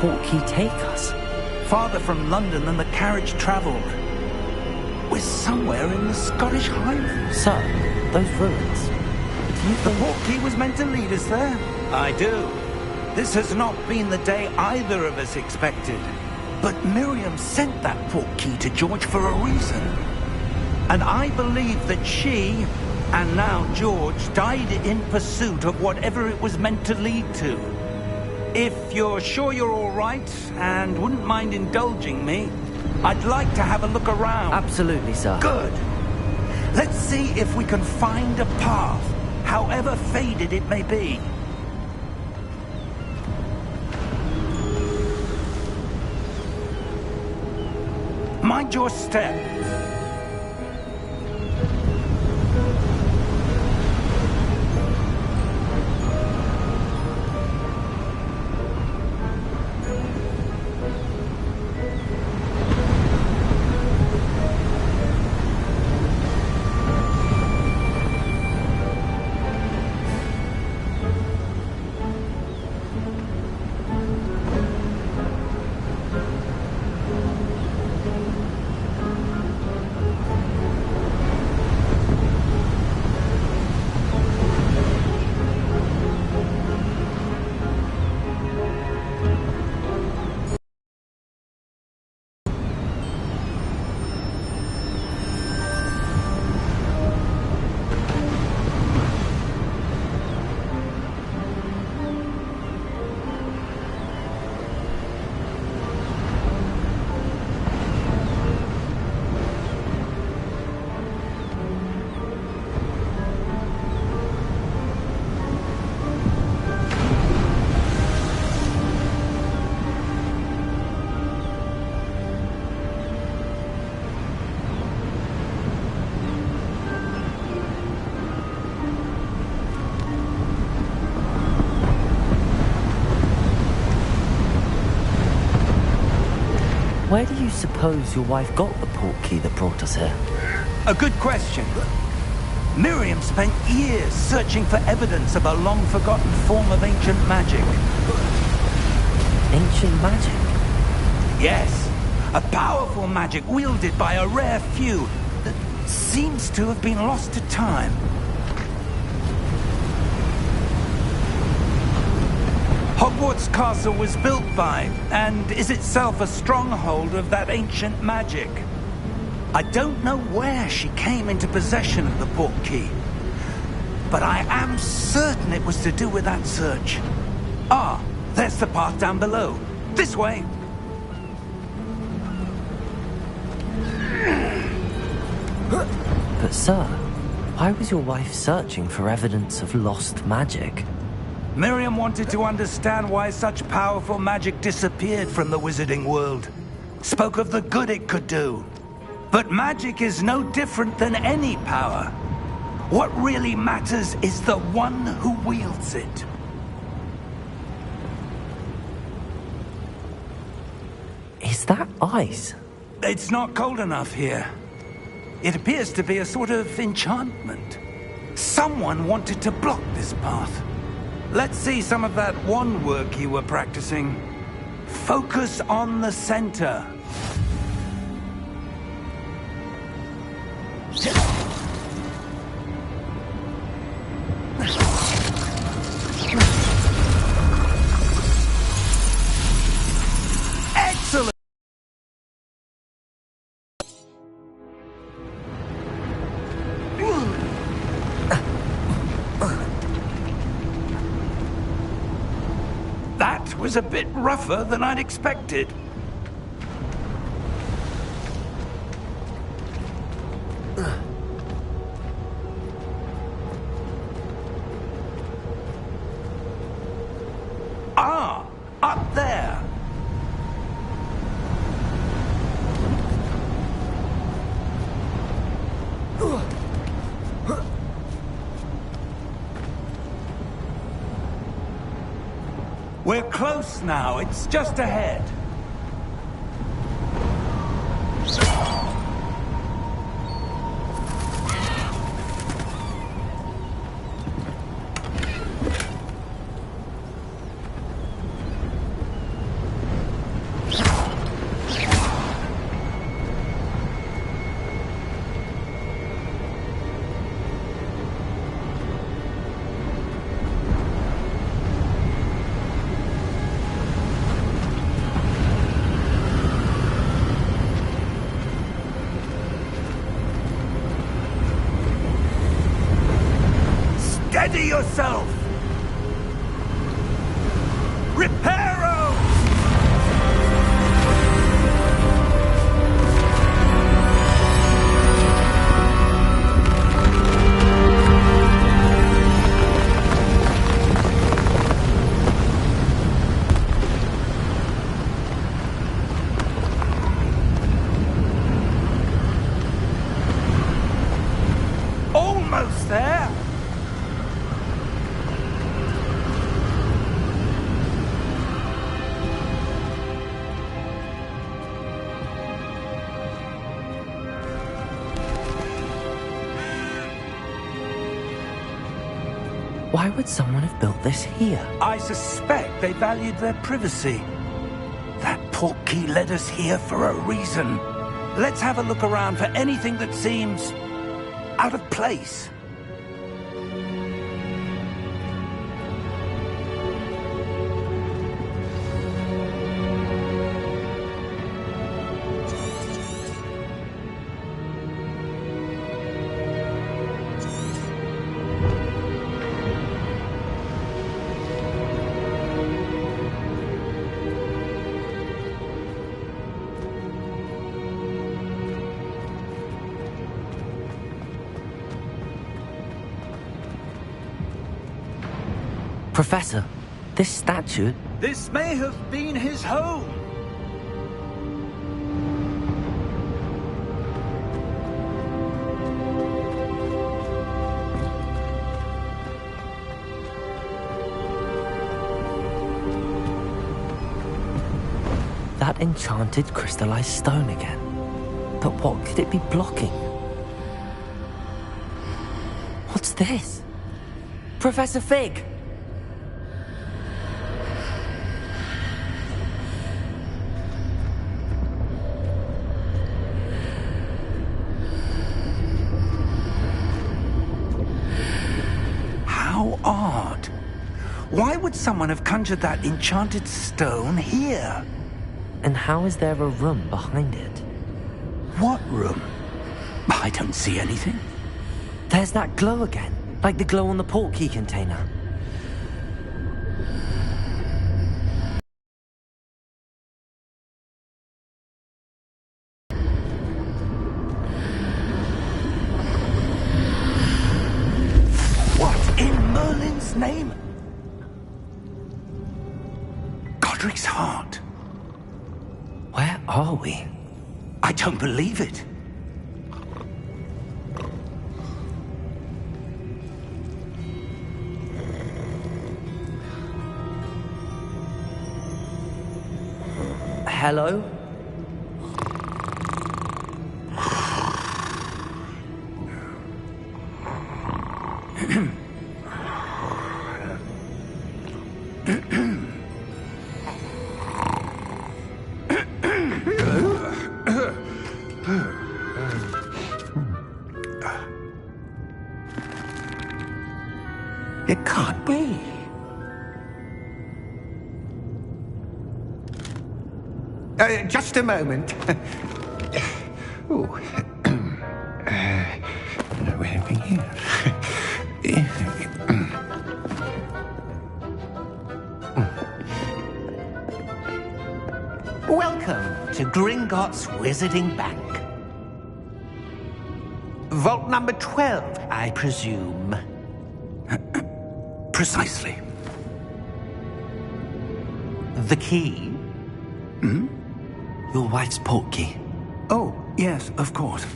portkey take us? Farther from London than the carriage travelled. We're somewhere in the Scottish Highlands. Sir, those ruins. Do you The think... portkey was meant to lead us there? I do. This has not been the day either of us expected. But Miriam sent that portkey to George for a reason. And I believe that she, and now George, died in pursuit of whatever it was meant to lead to. If you're sure you're all right, and wouldn't mind indulging me, I'd like to have a look around. Absolutely, sir. Good. Let's see if we can find a path, however faded it may be. Mind your step. Where do you suppose your wife got the portkey that brought us here? A good question. Miriam spent years searching for evidence of a long-forgotten form of ancient magic. Ancient magic? Yes, a powerful magic wielded by a rare few that seems to have been lost to time. Hogwarts Castle was built by, and is itself a stronghold of that ancient magic. I don't know where she came into possession of the portkey, but I am certain it was to do with that search. Ah, there's the path down below. This way. But sir, why was your wife searching for evidence of lost magic? Miriam wanted to understand why such powerful magic disappeared from the wizarding world. Spoke of the good it could do. But magic is no different than any power. What really matters is the one who wields it. Is that ice? It's not cold enough here. It appears to be a sort of enchantment. Someone wanted to block this path. Let's see some of that wand work you were practicing. Focus on the center. Excellent! That was a bit rougher than I'd expected. Ah, up there. We're close now. It's just ahead. Steady yourself! Reparo! Almost there! Why would someone have built this here? I suspect they valued their privacy. That portkey led us here for a reason. Let's have a look around for anything that seems out of place. Professor, this statue... This may have been his home. That enchanted crystallized stone again. But what could it be blocking? What's this? Professor Fig! How odd. Why would someone have conjured that enchanted stone here? And how is there a room behind it? What room? I don't see anything. There's that glow again, like the glow on the portkey container. What in Merlin's name? Godric's heart. Where are we? I don't believe it. Hello? It can't be. Just a moment. Oh. Where are we here? Welcome to Gringotts Wizarding Bank. Vault number 12, I presume. Precisely. The key? Your wife's portkey. Oh, yes, of course.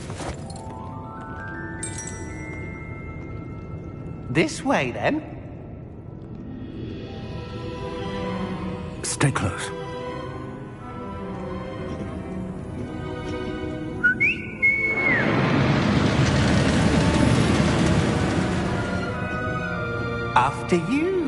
This way, then. Stay close. After you.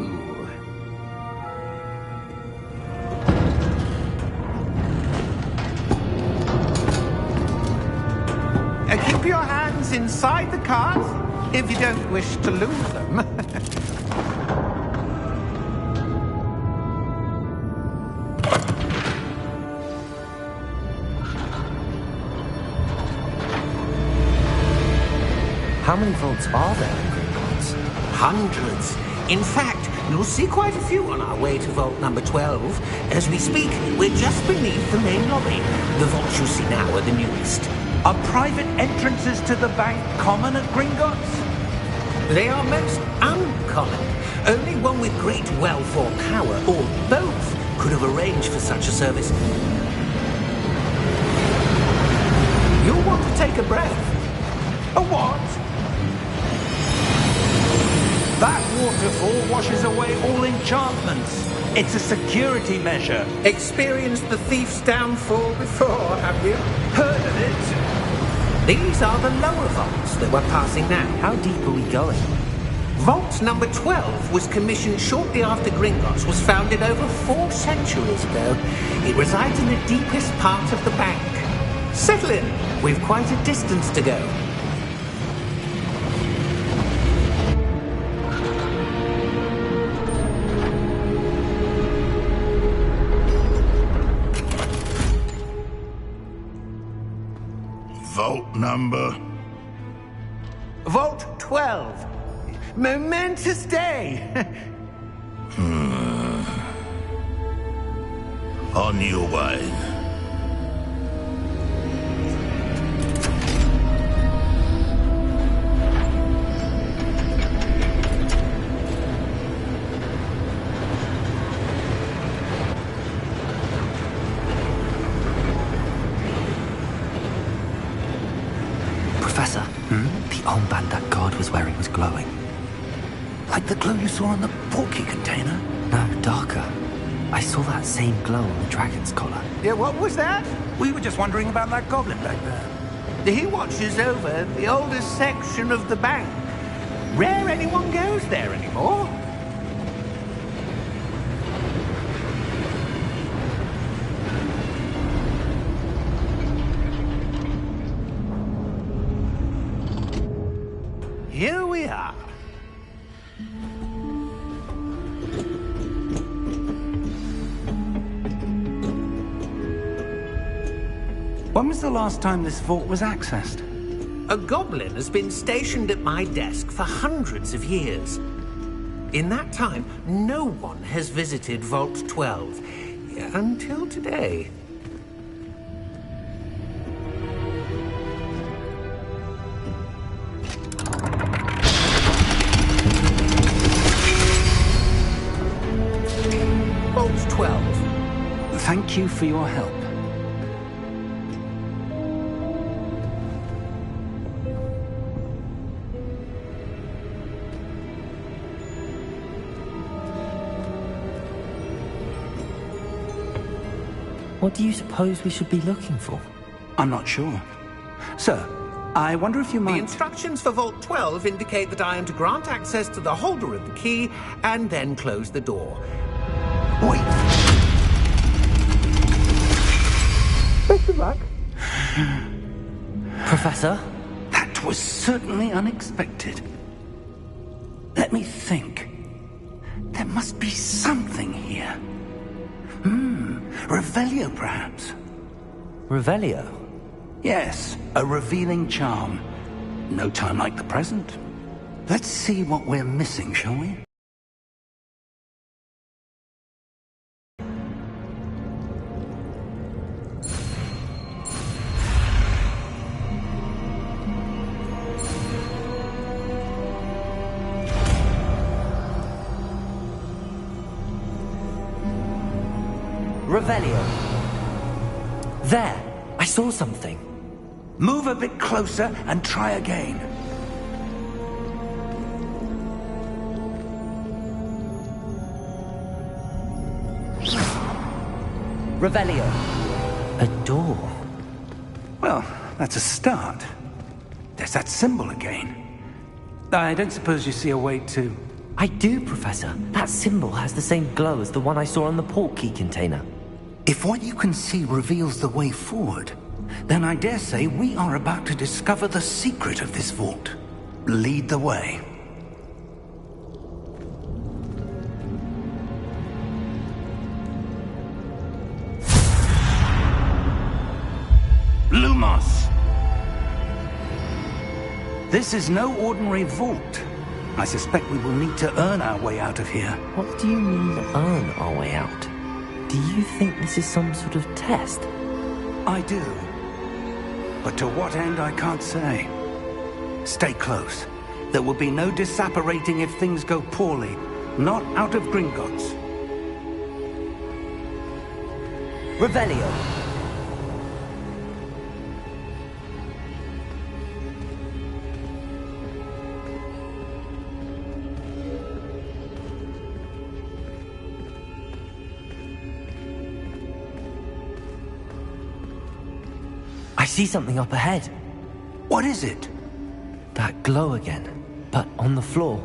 Keep your hands inside the cart if you don't wish to lose them. How many vaults are there in Gringotts? Hundreds. In fact, you'll see quite a few on our way to vault number 12. As we speak, we're just beneath the main lobby. The vaults you see now are the newest. Are private entrances to the bank common at Gringotts? They are most uncommon. Only one with great wealth or power, or both, could have arranged for such a service. You'll want to take a breath. A what? That waterfall washes away all enchantments. It's a security measure. Experienced the thief's downfall before, have you? Heard of it? These are the lower vaults that we're passing now. How deep are we going? Vault number 12 was commissioned shortly after Gringotts was founded over 4 centuries ago. It resides in the deepest part of the bank. Settle in. We've quite a distance to go. Vault number? Vault 12. Momentous day. On your way. Professor, the armband that guard was wearing was glowing. Like the glow you saw on the portkey container? No, darker. I saw that same glow on the dragon's collar. Yeah, what was that? We were just wondering about that goblin back there. He watches over the oldest section of the bank. Rare anyone goes there anymore. Here we are. When was the last time this vault was accessed? A goblin has been stationed at my desk for hundreds of years. In that time, no one has visited Vault 12. Until today. Vault 12. Thank you for your help. What do you suppose we should be looking for? I'm not sure. Sir, I wonder if you The might... instructions for Vault 12 indicate that I am to grant access to the holder of the key and then close the door. Wait! Best of luck. Professor? That was certainly unexpected. Let me think. There must be something here. Revelio, perhaps? Revelio? Yes, a revealing charm. No time like the present. Let's see what we're missing, shall we? Revelio. There! I saw something. Move a bit closer and try again. Revelio. A door. Well, that's a start. There's that symbol again. I don't suppose you see a way to... I do, Professor. That symbol has the same glow as the one I saw on the portkey container. If what you can see reveals the way forward, then I dare say we are about to discover the secret of this vault. Lead the way. Lumos! This is no ordinary vault. I suspect we will need to earn our way out of here. What do you mean, earn our way out? Do you think this is some sort of test? I do. But to what end, I can't say. Stay close. There will be no disapparating if things go poorly. Not out of Gringotts. Revelio. I see something up ahead. What is it? That glow again, but on the floor.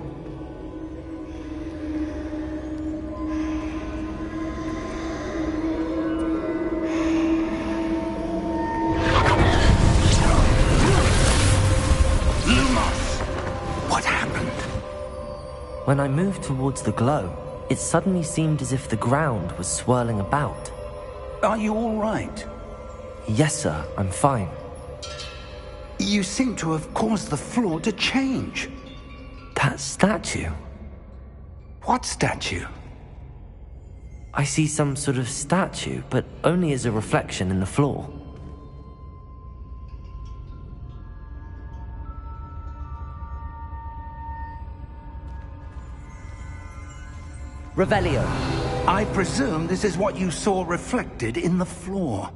What happened? When I moved towards the glow, it suddenly seemed as if the ground was swirling about. Are you all right? Yes, sir, I'm fine. You seem to have caused the floor to change. That statue? What statue? I see some sort of statue, but only as a reflection in the floor. Revelio. I presume this is what you saw reflected in the floor.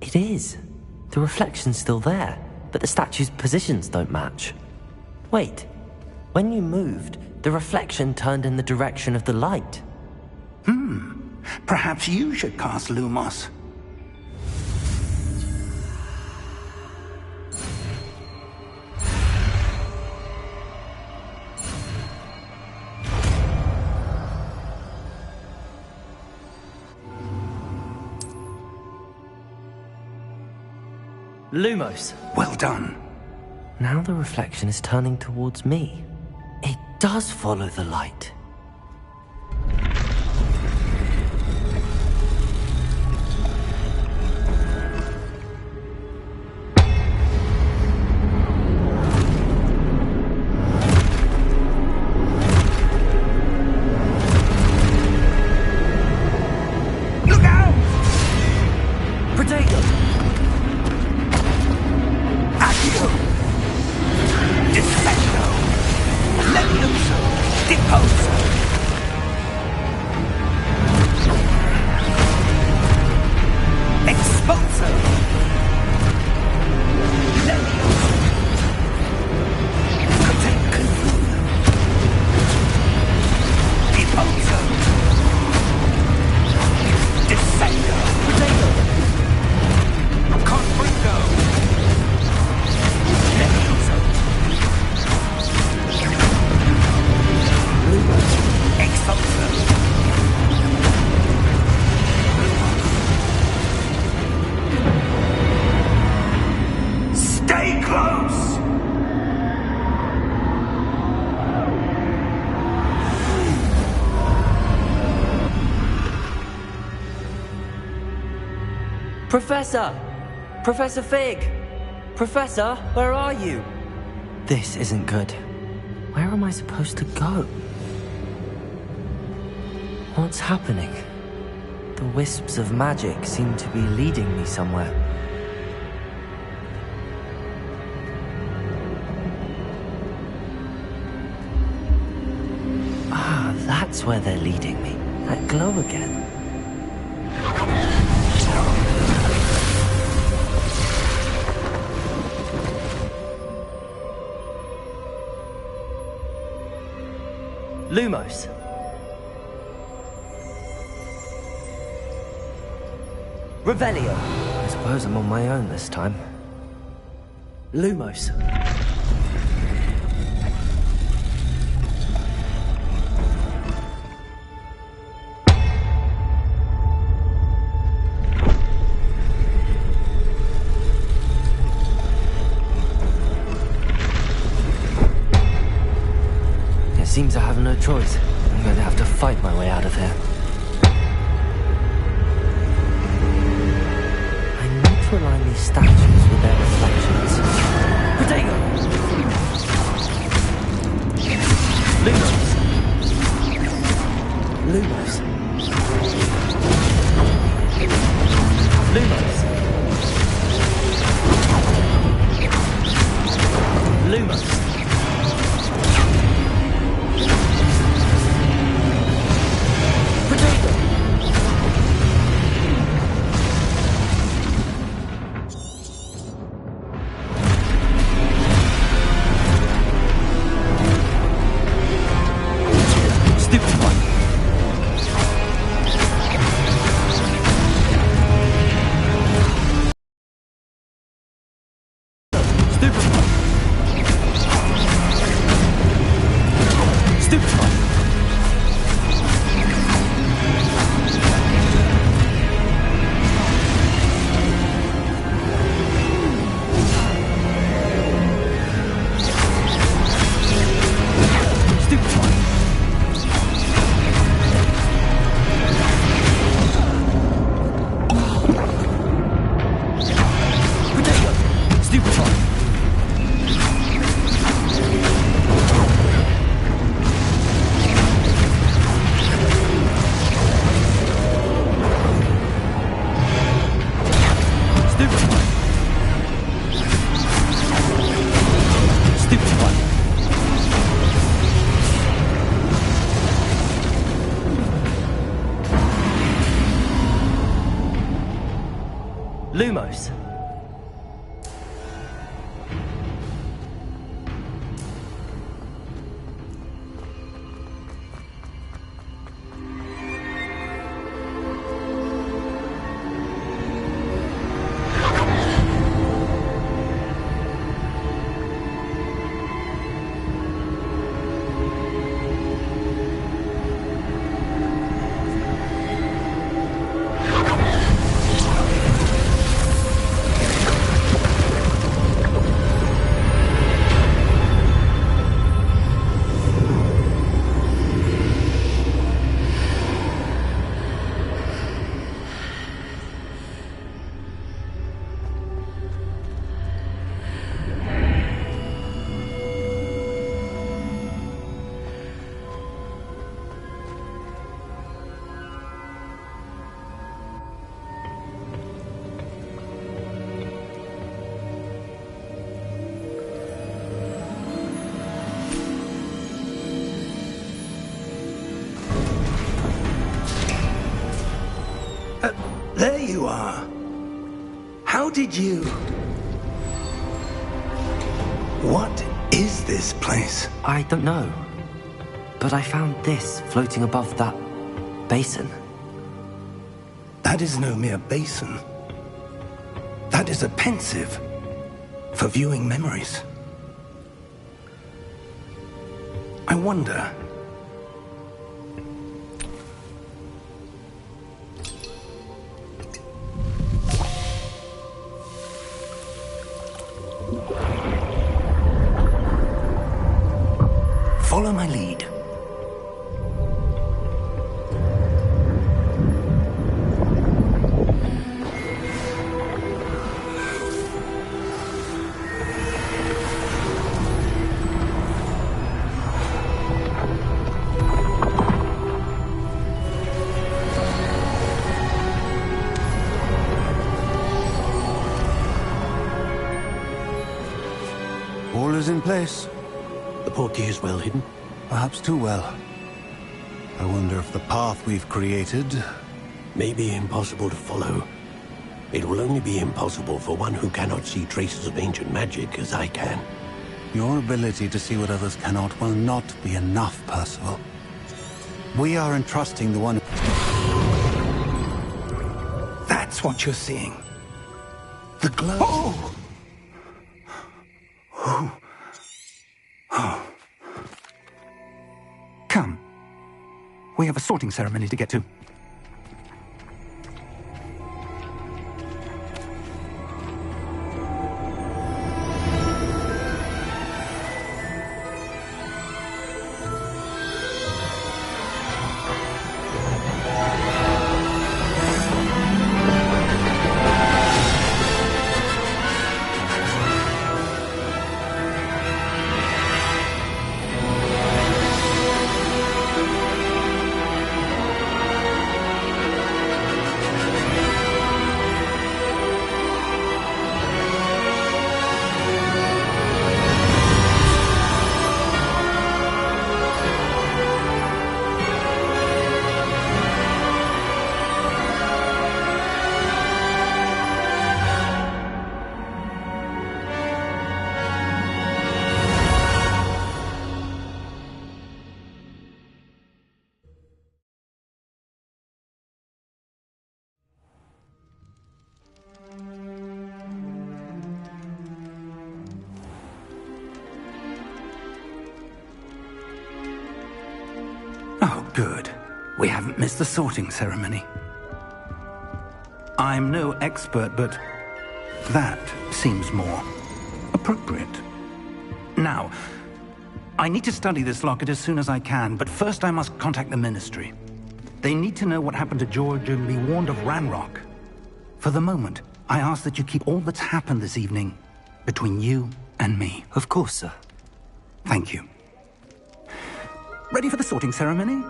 It is. The reflection's still there, but the statue's positions don't match. Wait. When you moved, the reflection turned in the direction of the light. Perhaps you should cast Lumos. Lumos. Well done. Now the reflection is turning towards me. It does follow the light. Look out! Potato! Accio! Descendo! Levioso! Deposo! Expulso! Levioso! Confuno! Deposo! Descendo! Potato! Confringo! Levioso! Expulso! Stay close! Professor! Professor Fig! Professor, where are you? This isn't good. Where am I supposed to go? What's happening? The wisps of magic seem to be leading me somewhere. Ah, that's where they're leading me. That glow again. Lumos. Revelio. I suppose I'm on my own this time. Lumos. It seems I have no choice. I'm going to have to fight my way out of here. I need to align these statues with their reflections. Potato! Lumos. Lumos. There you are. How did you... What is this place? I don't know. But I found this floating above that basin. That is no mere basin. That is a pensive for viewing memories. I wonder... Follow my lead. All is in place. The portkey is well hidden. Perhaps too well. I wonder if the path we've created... May be impossible to follow. It will only be impossible for one who cannot see traces of ancient magic as I can. Your ability to see what others cannot will not be enough, Percival. We are entrusting the one... That's what you're seeing. The glow... Oh! Oh. Oh. Come. We have a sorting ceremony to get to. Oh, good. We haven't missed the sorting ceremony. I'm no expert, but that seems more appropriate. Now, I need to study this locket as soon as I can, but first I must contact the Ministry. They need to know what happened to George and be warned of Ranrock. For the moment, I ask that you keep all that's happened this evening between you and me. Of course, sir. Thank you. Ready for the sorting ceremony?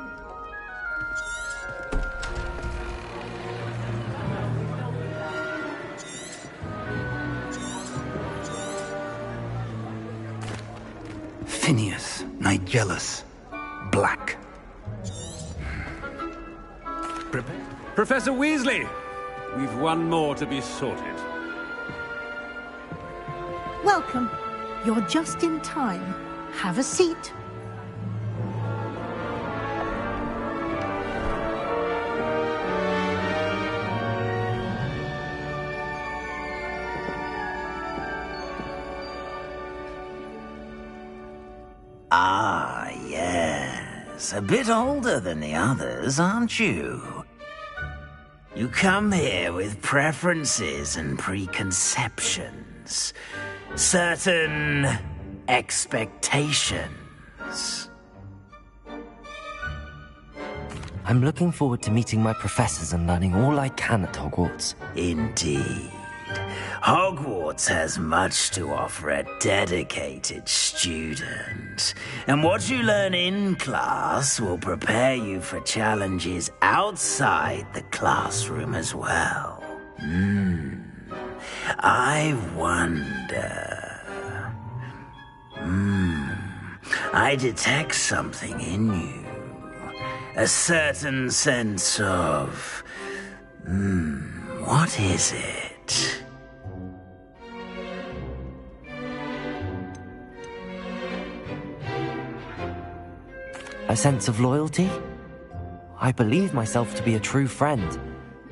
Phineas, Nigellus, Black. Professor Weasley, we've one more to be sorted. Welcome. You're just in time. Have a seat. Ah, yes. A bit older than the others, aren't you? You come here with preferences and preconceptions. Certain expectations. I'm looking forward to meeting my professors and learning all I can at Hogwarts. Indeed. Hogwarts has much to offer a dedicated student. And what you learn in class will prepare you for challenges outside the classroom as well. I wonder... I detect something in you. A certain sense of... what is it? A sense of loyalty? I believe myself to be a true friend.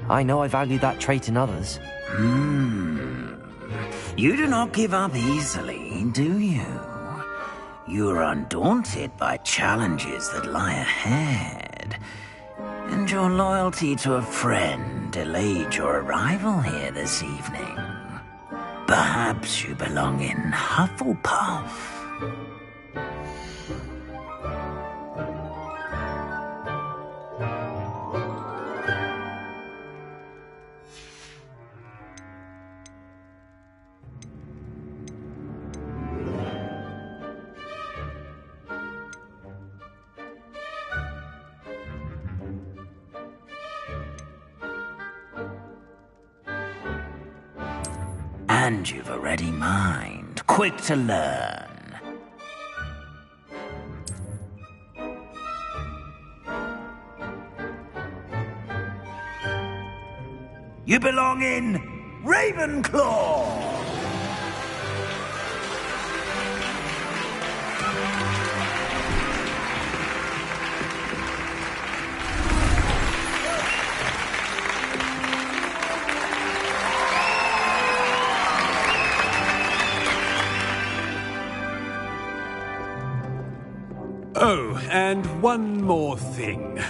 I know I value that trait in others. You do not give up easily, do you? You are undaunted by challenges that lie ahead. And your loyalty to a friend delayed your arrival here this evening. Perhaps you belong in Hufflepuff. And you've a ready mind, quick to learn. You belong in Ravenclaw! Oh, and one more thing.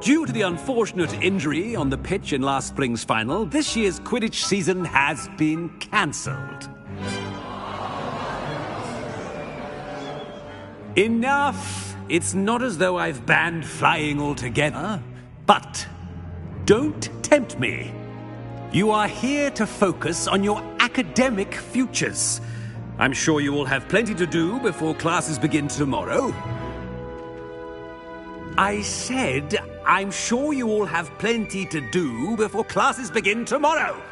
Due to the unfortunate injury on the pitch in last spring's final, this year's Quidditch season has been cancelled. Enough! It's not as though I've banned flying altogether. But don't tempt me. You are here to focus on your academic futures. I'm sure you will have plenty to do before classes begin tomorrow. I said, I'm sure you all have plenty to do before classes begin tomorrow.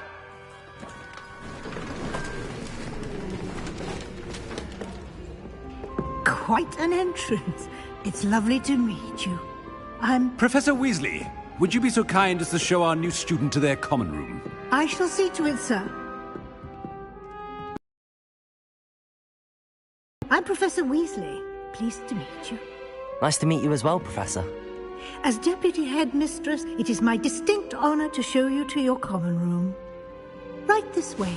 Quite an entrance. It's lovely to meet you. I'm... Professor Weasley, would you be so kind as to show our new student to their common room? I shall see to it, sir. I'm Professor Weasley. Pleased to meet you. Nice to meet you as well, Professor. As Deputy Headmistress, it is my distinct honor to show you to your common room. Right this way.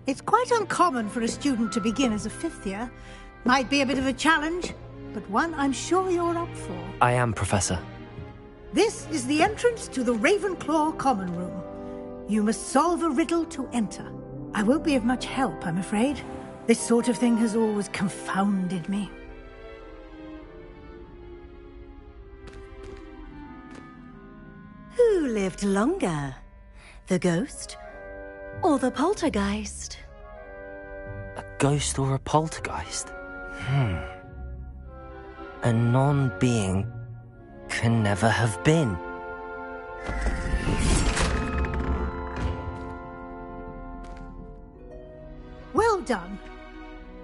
It's quite uncommon for a student to begin as a fifth year. Might be a bit of a challenge, but one I'm sure you're up for. I am, Professor. This is the entrance to the Ravenclaw Common Room. You must solve a riddle to enter. I won't be of much help, I'm afraid. This sort of thing has always confounded me. Who lived longer? The ghost or the poltergeist? A ghost or a poltergeist? A non-being can never have been. Well done.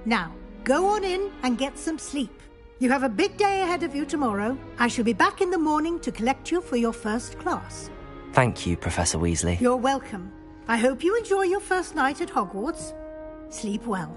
Now, go on in and get some sleep. You have a big day ahead of you tomorrow. I shall be back in the morning to collect you for your first class. Thank you, Professor Weasley. You're welcome. I hope you enjoy your first night at Hogwarts. Sleep well.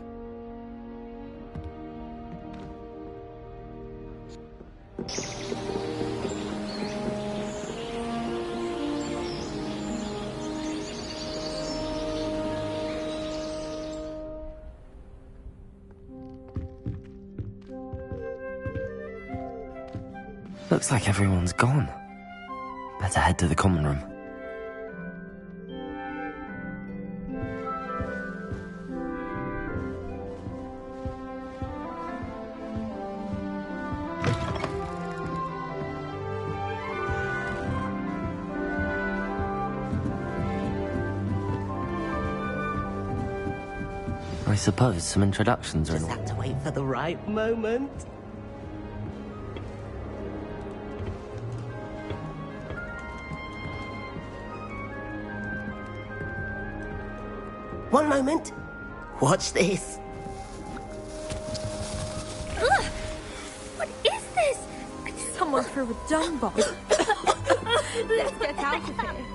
Looks like everyone's gone. Better head to the common room. I suppose some introductions are in order. Just have to wait for the right moment. One moment. Watch this. Ugh! What is this? Someone threw a dung bomb. Let's get out of here.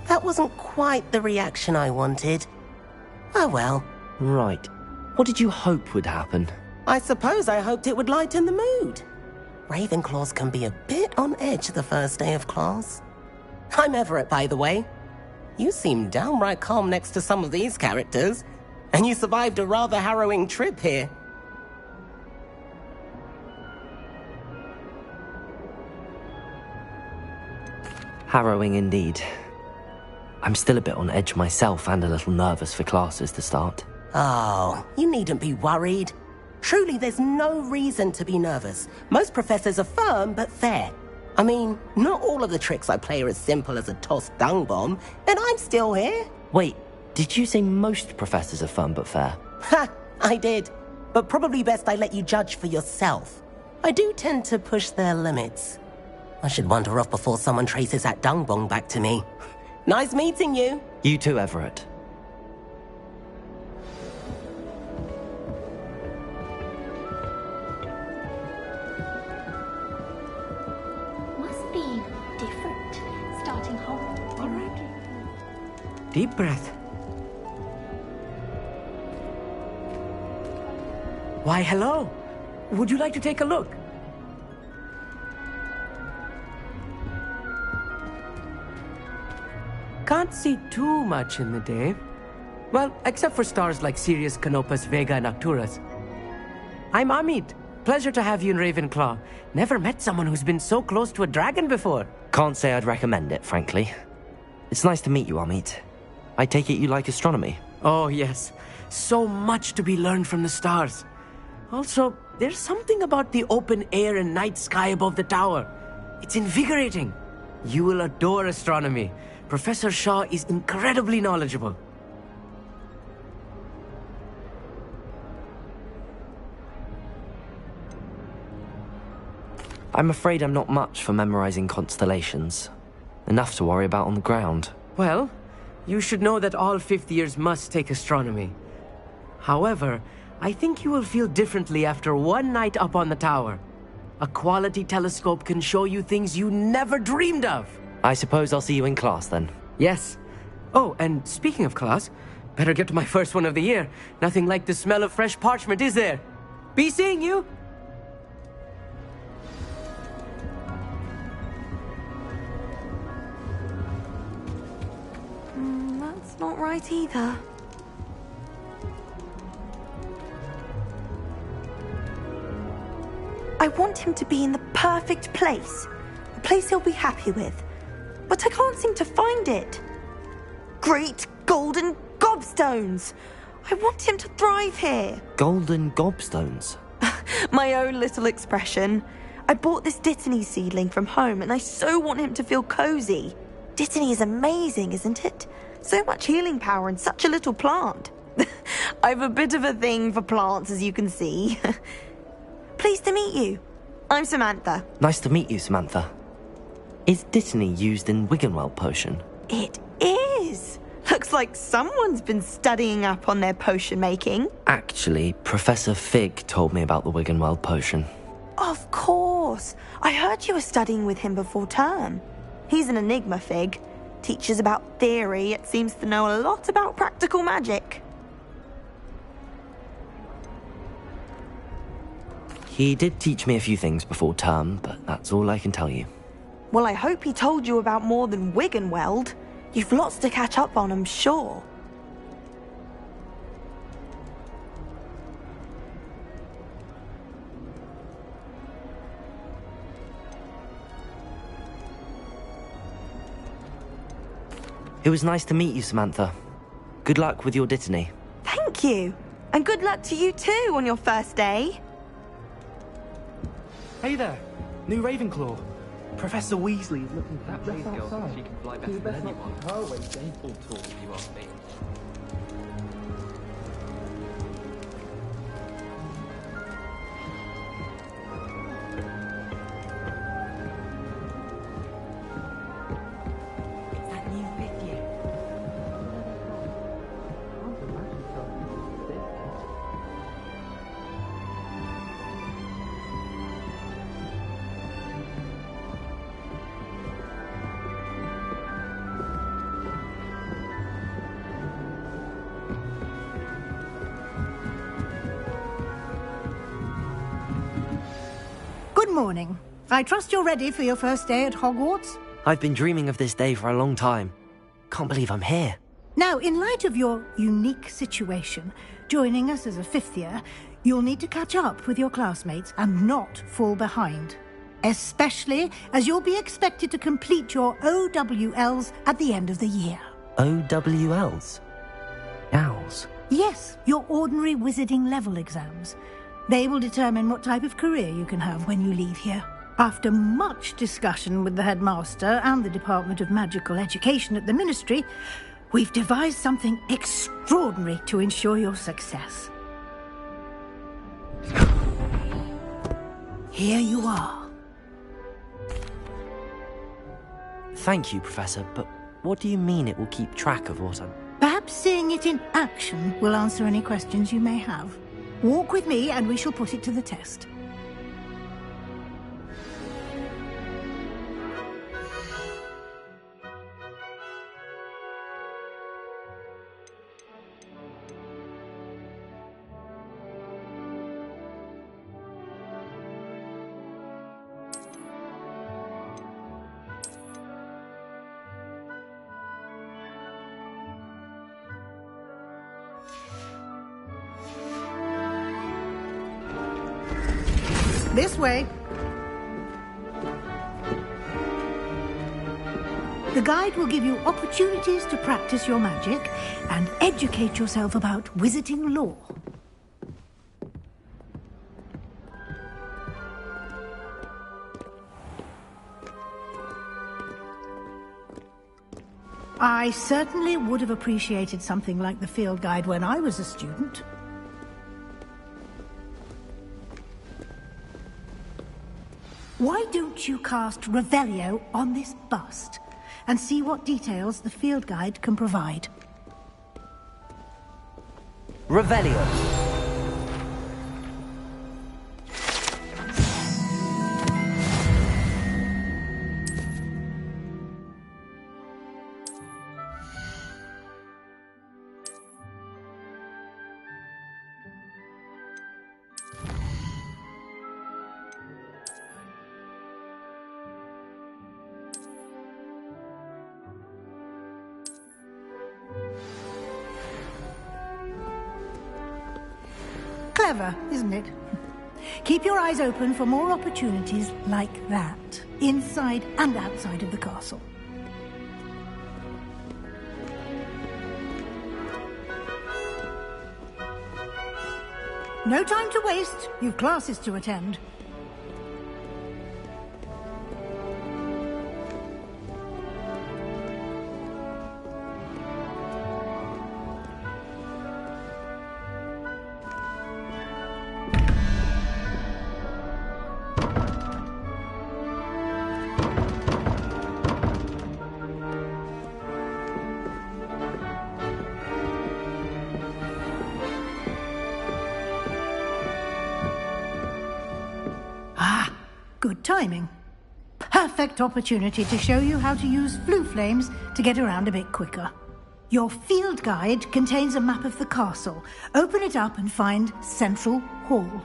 That wasn't quite the reaction I wanted. Oh well. Right. What did you hope would happen? I suppose I hoped it would lighten the mood. Ravenclaws can be a bit on edge the first day of class. I'm Everett, by the way. You seem downright calm next to some of these characters, and you survived a rather harrowing trip here. Harrowing indeed. I'm still a bit on edge myself and a little nervous for classes to start. Oh, you needn't be worried. Truly, there's no reason to be nervous. Most professors are firm but fair. I mean, not all of the tricks I play are as simple as a tossed dung bomb, and I'm still here. Wait, did you say most professors are firm but fair? Ha! I did. But probably best I let you judge for yourself. I do tend to push their limits. I should wander off before someone traces that dung bomb back to me. Nice meeting you. You too, Everett. Must be different starting home. All right. Deep breath. Why, hello. Would you like to take a look? Can't see too much in the day. Well, except for stars like Sirius, Canopus, Vega, and Arcturus. I'm Amit. Pleasure to have you in Ravenclaw. Never met someone who's been so close to a dragon before. Can't say I'd recommend it, frankly. It's nice to meet you, Amit. I take it you like astronomy? Oh, yes. So much to be learned from the stars. Also, there's something about the open air and night sky above the tower. It's invigorating. You will adore astronomy. Professor Shaw is incredibly knowledgeable. I'm afraid I'm not much for memorizing constellations. Enough to worry about on the ground. Well, you should know that all fifth years must take astronomy. However, I think you will feel differently after one night up on the tower. A quality telescope can show you things you never dreamed of. I suppose I'll see you in class then. Yes. Oh, and speaking of class, better get to my first one of the year. Nothing like the smell of fresh parchment, is there? Be seeing you! That's not right either. I want him to be in the perfect place. A place he'll be happy with. But I can't seem to find it. Great golden gobstones! I want him to thrive here. Golden gobstones? My own little expression. I bought this Dittany seedling from home and I so want him to feel cozy. Dittany is amazing, isn't it? So much healing power in such a little plant. I've a bit of a thing for plants, as you can see. Pleased to meet you. I'm Samantha. Nice to meet you, Samantha. Is Dittany used in Wiggenweld potion? It is. Looks like someone's been studying up on their potion making. Actually, Professor Fig told me about the Wiggenweld potion. Of course. I heard you were studying with him before term. He's an enigma, Fig. Teaches about theory, yet seems to know a lot about practical magic. He did teach me a few things before term, but that's all I can tell you. Well, I hope he told you about more than Wiggenweld. You've lots to catch up on, I'm sure. It was nice to meet you, Samantha. Good luck with your Dittany. Thank you. And good luck to you too on your first day. Hey there, new Ravenclaw. Professor Weasley is looking for That just Blaze girl outside. thinks she can fly better You than best not anyone. keep her waiting. All talk if you ask me. It's that new fifth year. Good morning. I trust you're ready for your first day at Hogwarts? I've been dreaming of this day for a long time. Can't believe I'm here. Now, in light of your unique situation, joining us as a fifth year, you'll need to catch up with your classmates and not fall behind. Especially as you'll be expected to complete your OWLs at the end of the year. OWLs? Owls? Yes, your ordinary wizarding level exams. They will determine what type of career you can have when you leave here. After much discussion with the headmaster and the Department of Magical Education at the Ministry, we've devised something extraordinary to ensure your success. Here you are. Thank you, Professor, but what do you mean it will keep track of what I'm... Perhaps seeing it in action will answer any questions you may have. Walk with me and we shall put it to the test. This way. The guide will give you opportunities to practice your magic and educate yourself about wizarding lore. I certainly would have appreciated something like the field guide when I was a student. Why don't you cast Revelio on this bust and see what details the field guide can provide? Revelio! Clever, isn't it? Keep your eyes open for more opportunities like that, inside and outside of the castle. No time to waste. You've classes to attend. Good timing. Perfect opportunity to show you how to use flue flames to get around a bit quicker. Your field guide contains a map of the castle. Open it up and find Central Hall.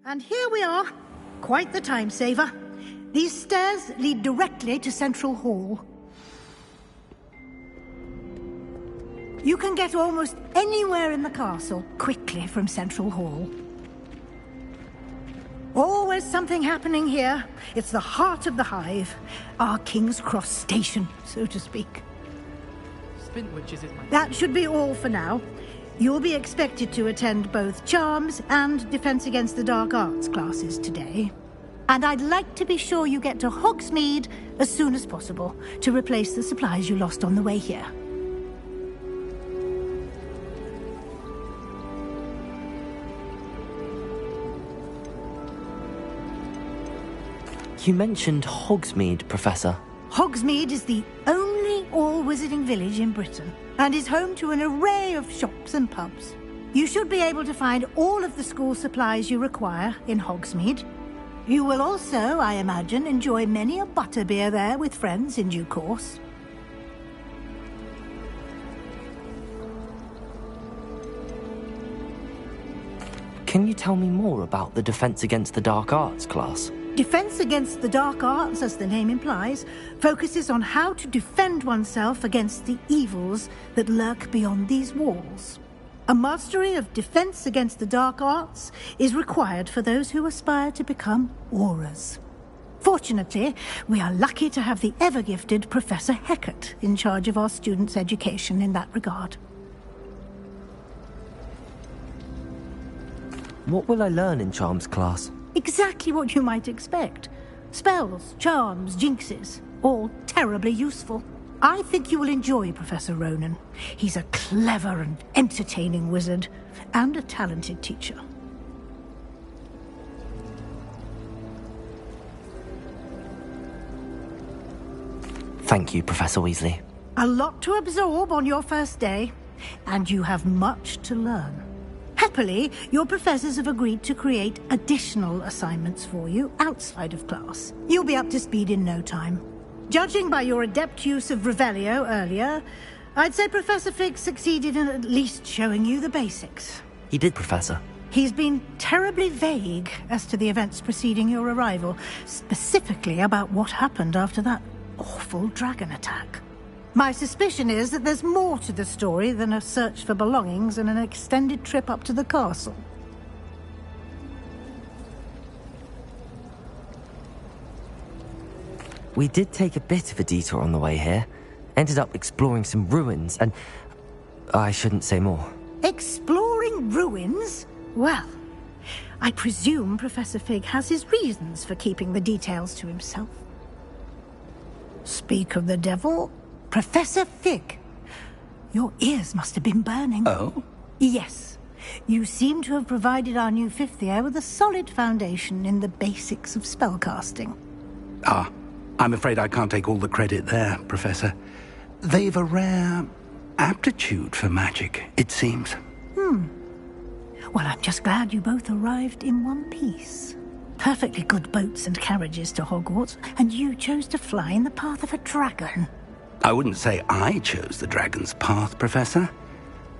And here we are. Quite the time saver. These stairs lead directly to Central Hall. You can get almost anywhere in the castle quickly from Central Hall. Always something happening here. It's the heart of the hive. Our King's Cross station, so to speak. That should be all for now. You'll be expected to attend both Charms and Defense Against the Dark Arts classes today. And I'd like to be sure you get to Hogsmeade as soon as possible to replace the supplies you lost on the way here. You mentioned Hogsmeade, Professor. Hogsmeade is the only all-wizarding village in Britain and is home to an array of shops and pubs. You should be able to find all of the school supplies you require in Hogsmeade. You will also, I imagine, enjoy many a butterbeer there with friends in due course. Can you tell me more about the Defense Against the Dark Arts class? Defense Against the Dark Arts, as the name implies, focuses on how to defend oneself against the evils that lurk beyond these walls. A mastery of Defense Against the Dark Arts is required for those who aspire to become Aurors. Fortunately, we are lucky to have the ever-gifted Professor Hecat in charge of our students' education in that regard. What will I learn in Charms class? Exactly what you might expect. Spells, charms, jinxes, all terribly useful. I think you will enjoy Professor Ronan. He's a clever and entertaining wizard, and a talented teacher. Thank you, Professor Weasley. A lot to absorb on your first day, and you have much to learn. Happily, your professors have agreed to create additional assignments for you outside of class. You'll be up to speed in no time. Judging by your adept use of Revelio earlier, I'd say Professor Fig succeeded in at least showing you the basics. He did, Professor. He's been terribly vague as to the events preceding your arrival, specifically about what happened after that awful dragon attack. My suspicion is that there's more to the story than a search for belongings and an extended trip up to the castle. We did take a bit of a detour on the way here. Ended up exploring some ruins and... I shouldn't say more. Exploring ruins? Well, I presume Professor Fig has his reasons for keeping the details to himself. Speak of the devil... Professor Fig, your ears must have been burning. Oh? Yes. You seem to have provided our new fifth year with a solid foundation in the basics of spellcasting. Ah, I'm afraid I can't take all the credit there, Professor. They've a rare aptitude for magic, it seems. Well, I'm just glad you both arrived in one piece. Perfectly good boats and carriages to Hogwarts, and you chose to fly in the path of a dragon. I wouldn't say I chose the dragon's path, Professor.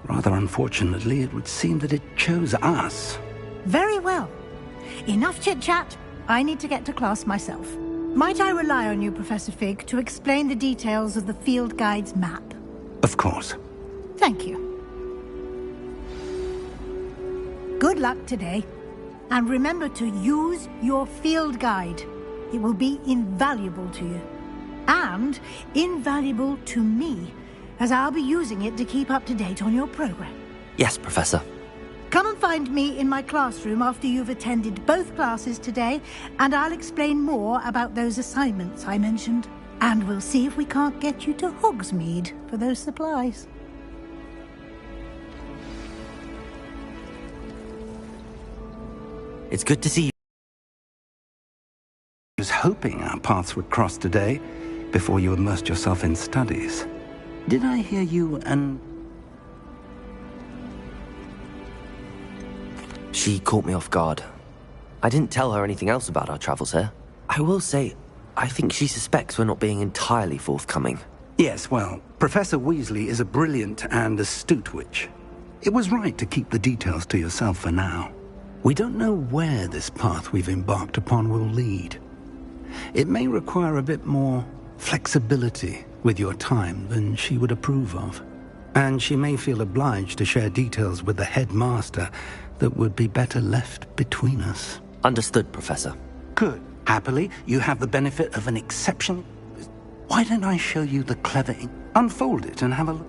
Rather unfortunately, it would seem that it chose us. Very well. Enough chit-chat. I need to get to class myself. Might I rely on you, Professor Fig, to explain the details of the field guide's map? Of course. Thank you. Good luck today. And remember to use your field guide. It will be invaluable to you. And invaluable to me, as I'll be using it to keep up to date on your program. Yes, Professor. Come and find me in my classroom after you've attended both classes today, and I'll explain more about those assignments I mentioned. And we'll see if we can't get you to Hogsmeade for those supplies. It's good to see you. I was hoping our paths would cross today, before you immersed yourself in studies. Did I hear you and... She caught me off guard. I didn't tell her anything else about our travels here. I will say, I think she suspects we're not being entirely forthcoming. Yes, well, Professor Weasley is a brilliant and astute witch. It was right to keep the details to yourself for now. We don't know where this path we've embarked upon will lead. It may require a bit more flexibility with your time than she would approve of. And she may feel obliged to share details with the headmaster that would be better left between us. Understood, Professor. Good. Happily, you have the benefit of an exception. Why don't I show you the clever ink? Unfold it and have a look.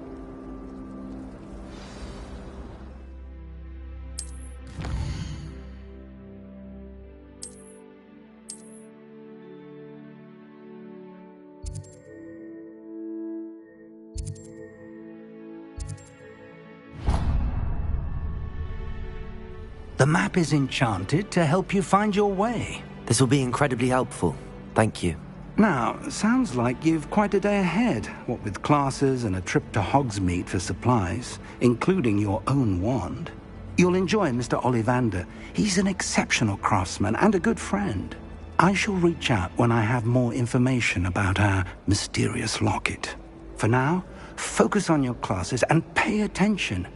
The map is enchanted to help you find your way. This will be incredibly helpful. Thank you. Now, sounds like you've quite a day ahead, what with classes and a trip to Hogsmeade for supplies, including your own wand. You'll enjoy Mr. Ollivander. He's an exceptional craftsman and a good friend. I shall reach out when I have more information about our mysterious locket. For now, focus on your classes and pay attention.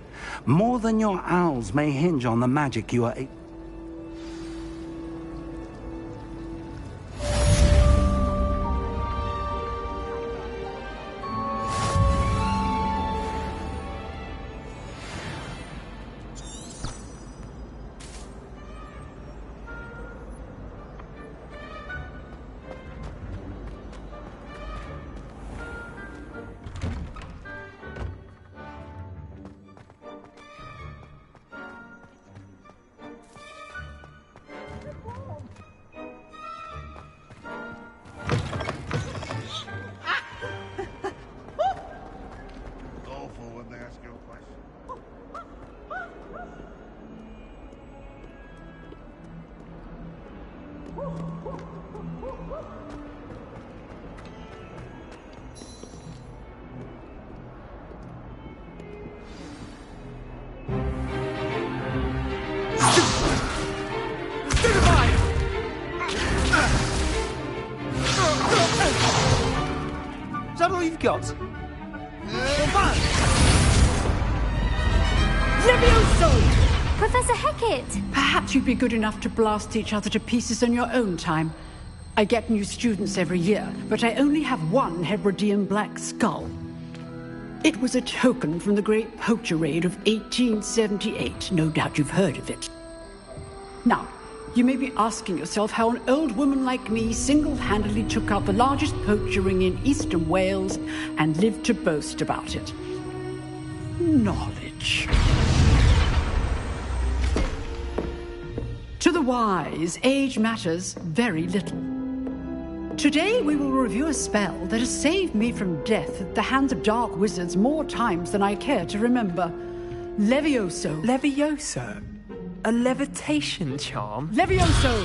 More than your owls may hinge on the magic you are able. Is that all you've got? Levioso! Professor Hecat! Perhaps you'd be good enough to blast each other to pieces in your own time. I get new students every year, but I only have one Hebridean black skull. It was a token from the Great Poacher Raid of 1878. No doubt you've heard of it. Now, you may be asking yourself how an old woman like me single-handedly took out the largest poacher ring in eastern Wales and lived to boast about it. Knowledge. To the wise, age matters very little. Today we will review a spell that has saved me from death at the hands of dark wizards more times than I care to remember. Levioso. Levioso? A levitation charm? Levioso!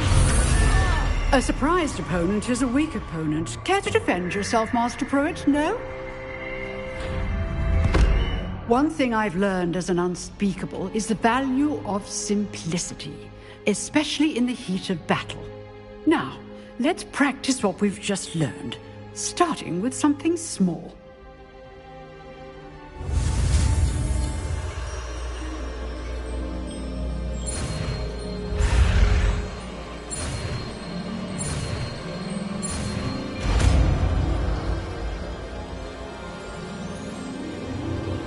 A surprised opponent is a weak opponent. Care to defend yourself, Master Pruitt? No? One thing I've learned as an unspeakable is the value of simplicity, especially in the heat of battle. Now, let's practice what we've just learned, starting with something small.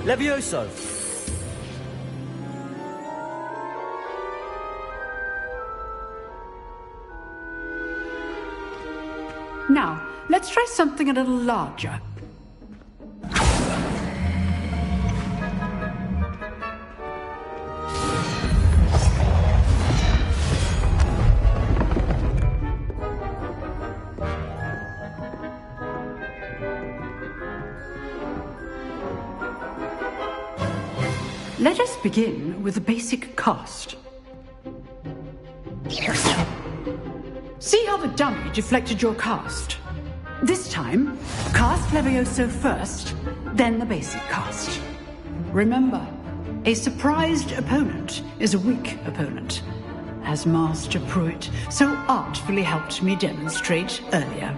Levioso! Now, let's try something a little larger. Let us begin with a basic cast. See how the dummy deflected your cast? This time, cast Levioso first, then the basic cast. Remember, a surprised opponent is a weak opponent, as Master Pruitt so artfully helped me demonstrate earlier.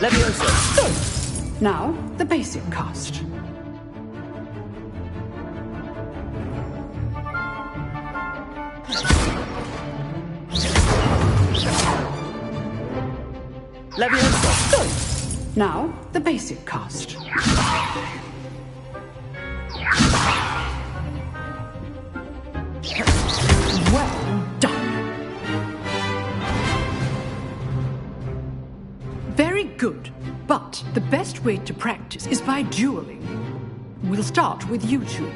Levioso! Now, the basic cast. Levioso! Now, the basic cast. Well done. Very good, but the best way to practice is by dueling. We'll start with you two.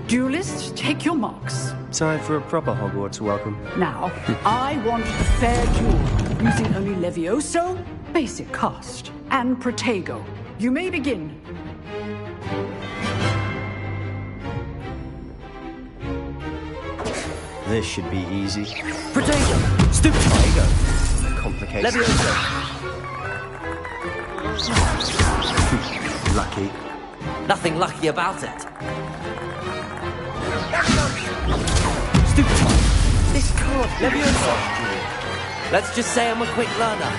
Duelists, take your marks. Time for a proper Hogwarts welcome. Now, I want a fair duel, using only Levioso, basic cast, and Protego. You may begin. This should be easy. Protego! Stupid Protego! Complicated. Levioso! Lucky. Nothing lucky about it. Stupid. This card. Levioso. Let's just say I'm a quick learner.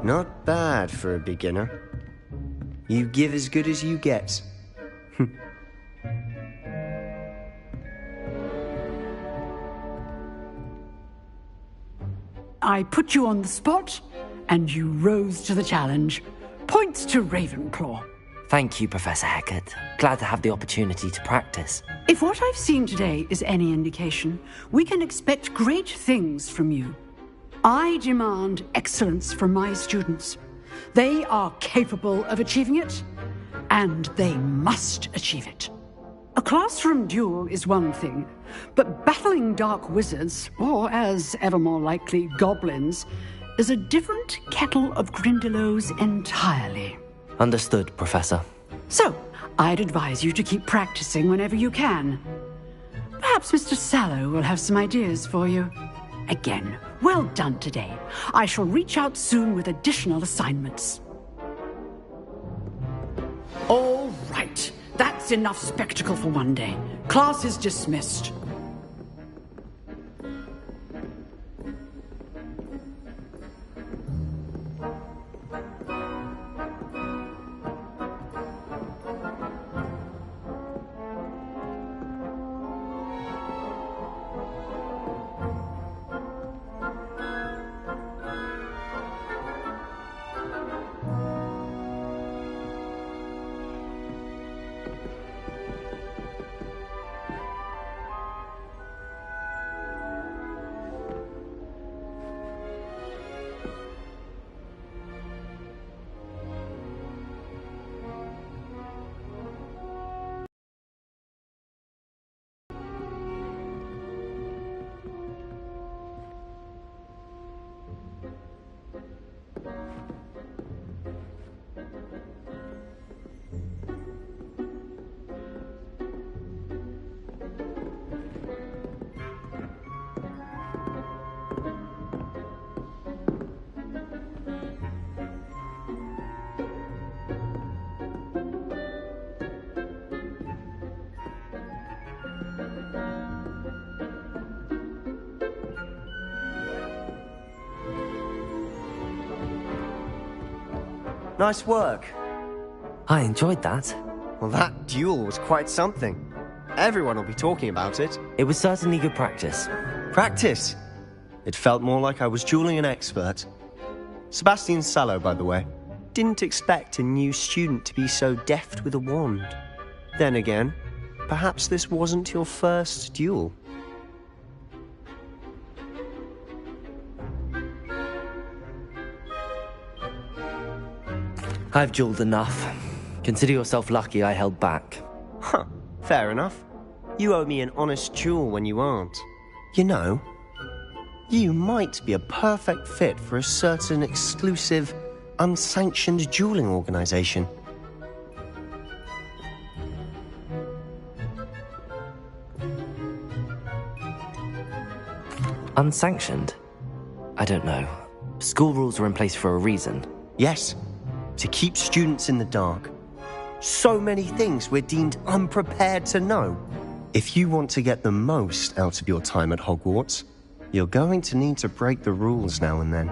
Not bad for a beginner. You give as good as you get. I put you on the spot, and you rose to the challenge. Points to Ravenclaw. Thank you, Professor Hecat. Glad to have the opportunity to practice. If what I've seen today is any indication, we can expect great things from you. I demand excellence from my students. They are capable of achieving it, and they must achieve it. A classroom duel is one thing, but battling dark wizards, or as ever more likely, goblins, is a different kettle of Grindylows entirely. Understood, Professor. So, I'd advise you to keep practicing whenever you can. Perhaps Mr. Sallow will have some ideas for you. Again, well done today. I shall reach out soon with additional assignments. All right. That's enough spectacle for one day. Class is dismissed. Nice work. I enjoyed that. Well, that duel was quite something. Everyone will be talking about it. It was certainly good practice. Practice? It felt more like I was dueling an expert. Sebastian Sallow, by the way. Didn't expect a new student to be so deft with a wand. Then again, perhaps this wasn't your first duel. I've dueled enough. Consider yourself lucky I held back. Huh, fair enough. You owe me an honest duel when you aren't. You know, you might be a perfect fit for a certain exclusive, unsanctioned dueling organization. Unsanctioned? I don't know. School rules are in place for a reason. Yes, to keep students in the dark. So many things we're deemed unprepared to know. If you want to get the most out of your time at Hogwarts, you're going to need to break the rules now and then.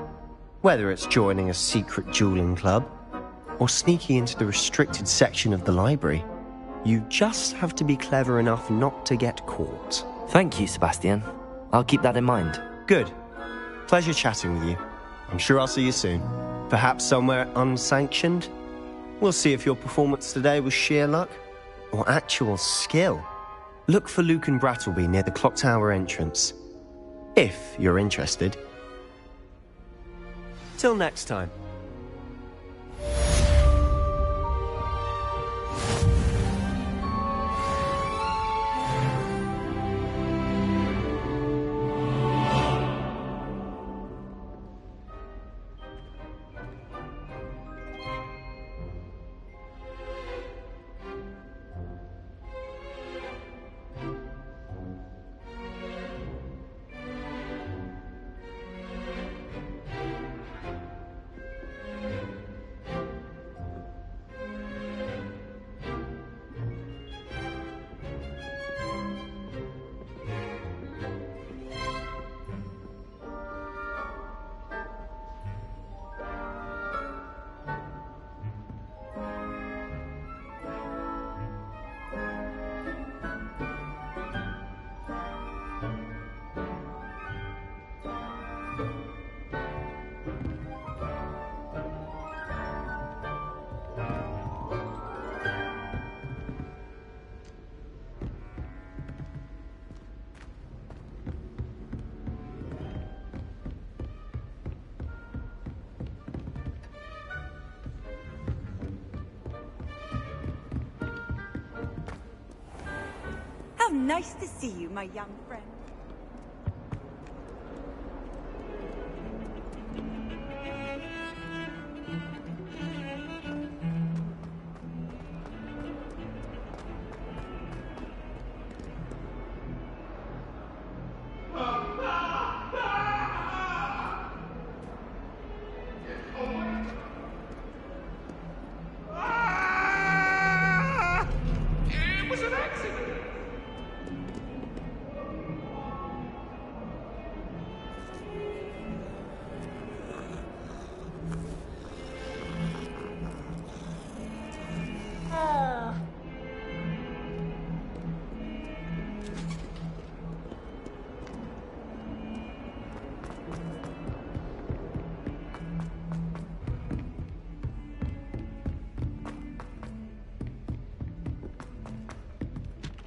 Whether it's joining a secret dueling club, or sneaking into the restricted section of the library, you just have to be clever enough not to get caught. Thank you, Sebastian. I'll keep that in mind. Good. Pleasure chatting with you. I'm sure I'll see you soon. Perhaps somewhere unsanctioned? We'll see if your performance today was sheer luck or actual skill. Look for Luke and Brattleby near the clock tower entrance, if you're interested. Till next time. How nice to see you, my young friend.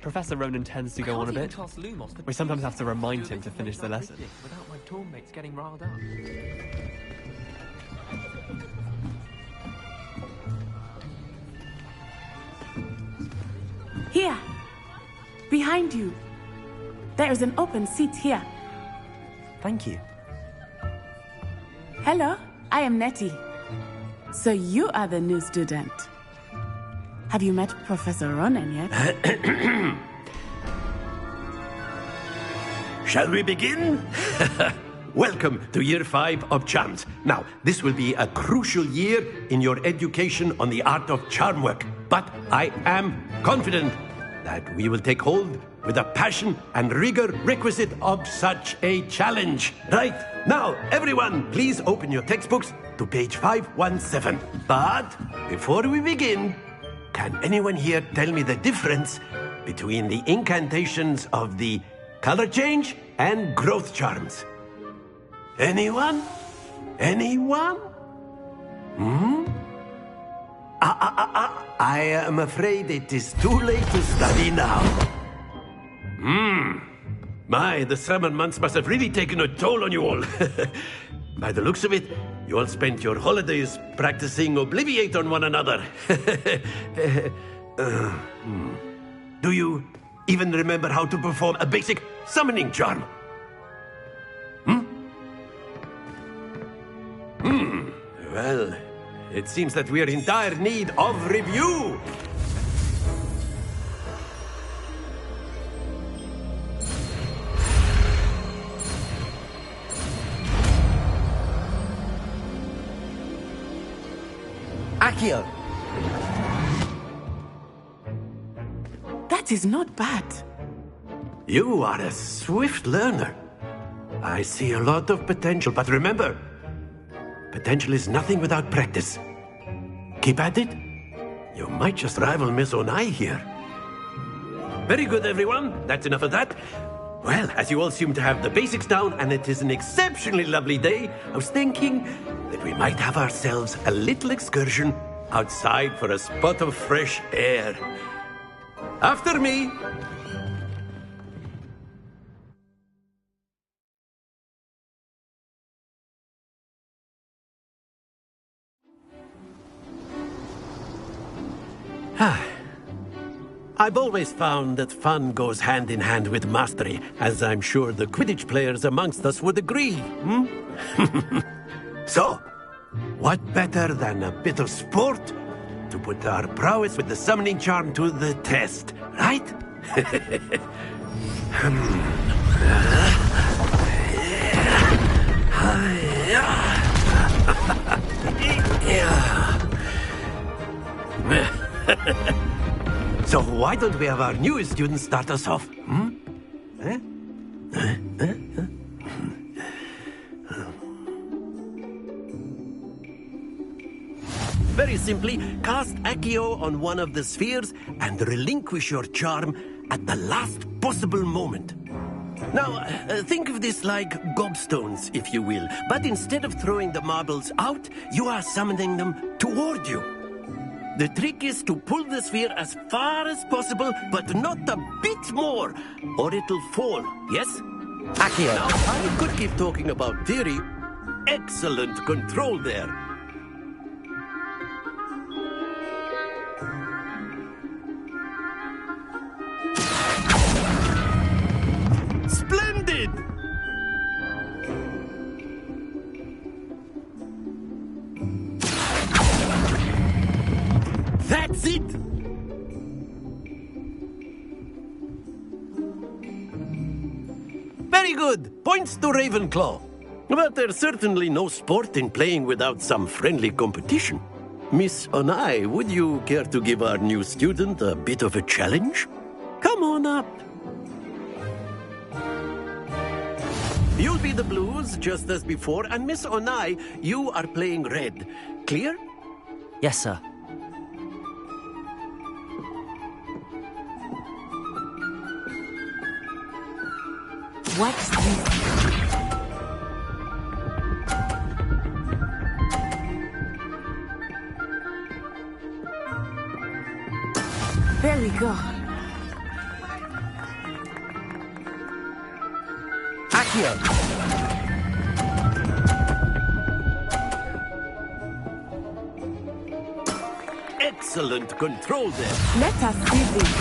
Professor Ronan tends to go on a bit. We sometimes have to remind him to finish the lesson. Without my dormmates getting riled up. Here! Behind you! There is an open seat here. Thank you. Hello, I am Nettie. So you are the new student. Have you met Professor Ronan yet? Shall we begin? Welcome to Year 5 of Charms. Now, this will be a crucial year in your education on the art of charm work. But I am confident that we will take hold with the passion and rigor requisite of such a challenge. Right, now, everyone, please open your textbooks to page 517. But before we begin, can anyone here tell me the difference between the incantations of the color change and growth charms? Anyone? Anyone? I am afraid it is too late to study now. My, the summer months must have really taken a toll on you all. By the looks of it, you all spent your holidays practicing Obliviate on one another. Do you even remember how to perform a basic summoning charm? Well, it seems that we are in dire need of review. Accio! That is not bad. You are a swift learner. I see a lot of potential, but remember, potential is nothing without practice. Keep at it. You might just rival Miss Onai here. Very good, everyone. That's enough of that. Well, as you all seem to have the basics down, and it is an exceptionally lovely day, I was thinking that we might have ourselves a little excursion outside for a spot of fresh air. After me. I've always found that fun goes hand in hand with mastery, as I'm sure the Quidditch players amongst us would agree. So, what better than a bit of sport to put our prowess with the summoning charm to the test, right? So why don't we have our newest student start us off? Very simply, cast Accio on one of the spheres and relinquish your charm at the last possible moment. Now, think of this like gobstones, if you will, but instead of throwing the marbles out, you are summoning them toward you. The trick is to pull the sphere as far as possible, but not a bit more, or it'll fall, yes? Accio! Now, I could keep talking about theory. Excellent control there. Splendid! That's it! Very good. Points to Ravenclaw. But there's certainly no sport in playing without some friendly competition. Miss Onai, would you care to give our new student a bit of a challenge? Come on up. You'll be the blues, just as before, and Miss Onai, you are playing red. Clear? Yes, sir. What's this? Very good. Accio! Excellent control there. Let us see this.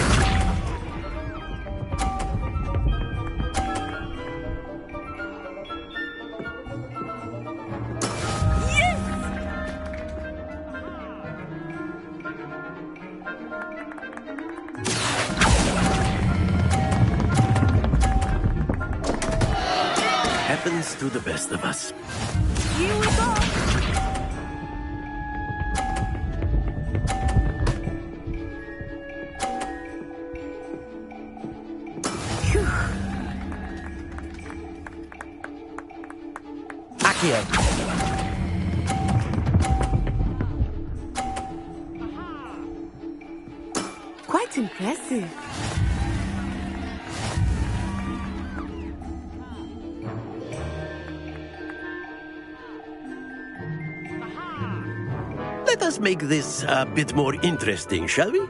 Happens to the best of us. Here we go. Accio! Quite impressive. Let us make this a bit more interesting, shall we?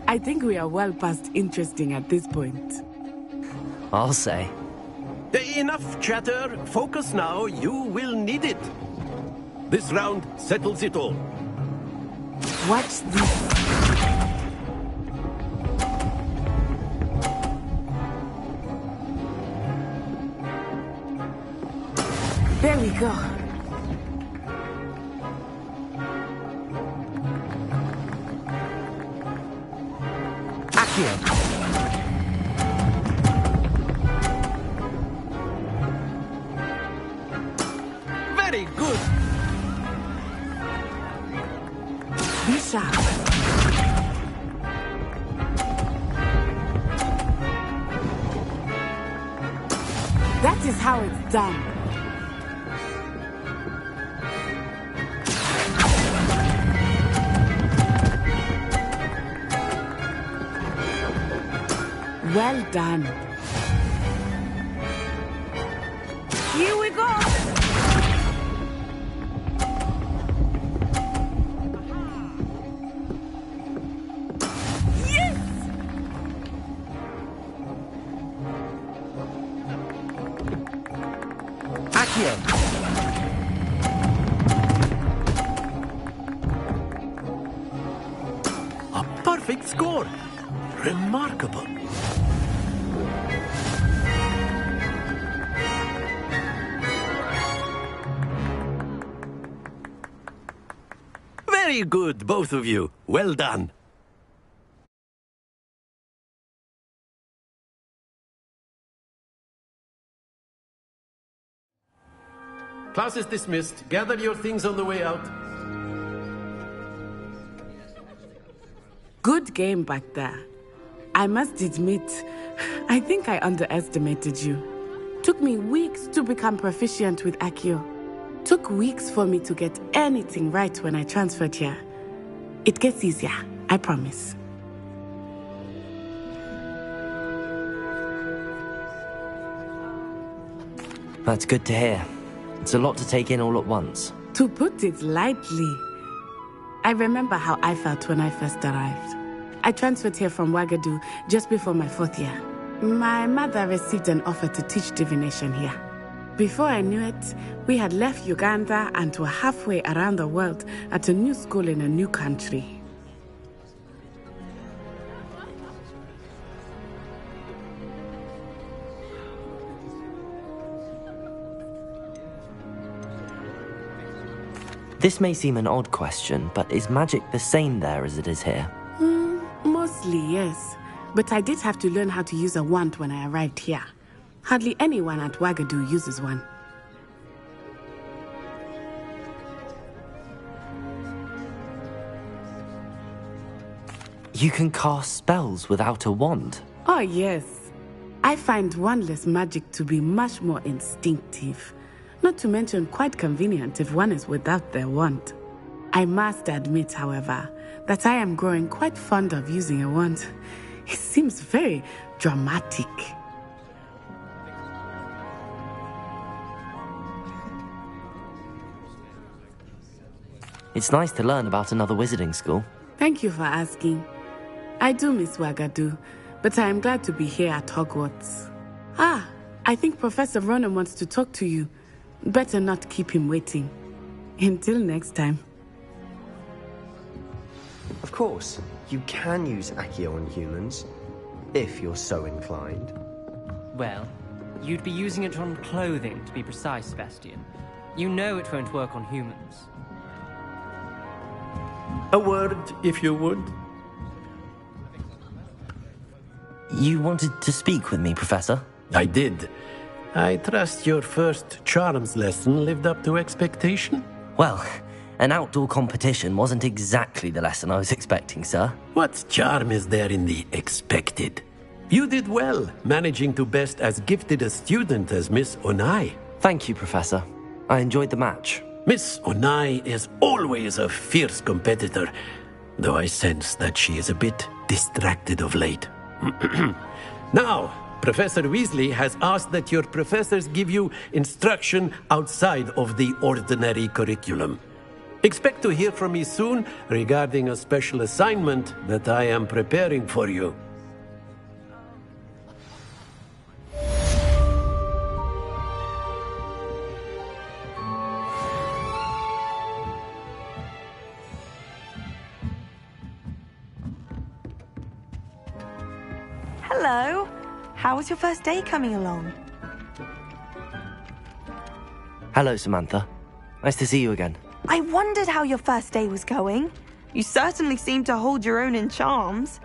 I think we are well past interesting at this point. I'll say. Enough chatter. Focus now. You will need it. This round settles it all. Watch this. There we go. Accio! Very good. Be sharp. That is how it's done. Well done. Here we go. Yes! Accio! A perfect score. Remarkable. Very good, both of you. Well done. Class is dismissed. Gather your things on the way out. Good game back there. I must admit, I think I underestimated you. Took me weeks to become proficient with Accio. Took weeks for me to get anything right when I transferred here. It gets easier, I promise. That's good to hear. It's a lot to take in all at once. To put it lightly, I remember how I felt when I first arrived. I transferred here from Ouagadougou just before my 4th year. My mother received an offer to teach divination here. Before I knew it, we had left Uganda and were halfway around the world at a new school in a new country. This may seem an odd question, but is magic the same there as it is here? Mostly, yes. But I did have to learn how to use a wand when I arrived here. Hardly anyone at Ouagadougou uses one. You can cast spells without a wand? Oh, yes. I find wandless magic to be much more instinctive. Not to mention quite convenient if one is without their wand. I must admit, however, that I am growing quite fond of using a wand. It seems very dramatic. It's nice to learn about another wizarding school. Thank you for asking. I do miss Wagadu, but I am glad to be here at Hogwarts. Ah, I think Professor Ronan wants to talk to you. Better not keep him waiting. Until next time. Of course, you can use Accio on humans, if you're so inclined. Well, you'd be using it on clothing, to be precise, Sebastian. You know it won't work on humans. A word, if you would. You wanted to speak with me, Professor? I did. I trust your first charms lesson lived up to expectation? Well, an outdoor competition wasn't exactly the lesson I was expecting, sir. What charm is there in the expected? You did well, managing to best as gifted a student as Miss Onai. Thank you, Professor. I enjoyed the match. Miss Onai is always a fierce competitor, though I sense that she is a bit distracted of late. Now, Professor Weasley has asked that your professors give you instruction outside of the ordinary curriculum. Expect to hear from me soon regarding a special assignment that I am preparing for you. Hello. How was your first day coming along? Hello, Samantha. Nice to see you again. I wondered how your first day was going. You certainly seem to hold your own in charms.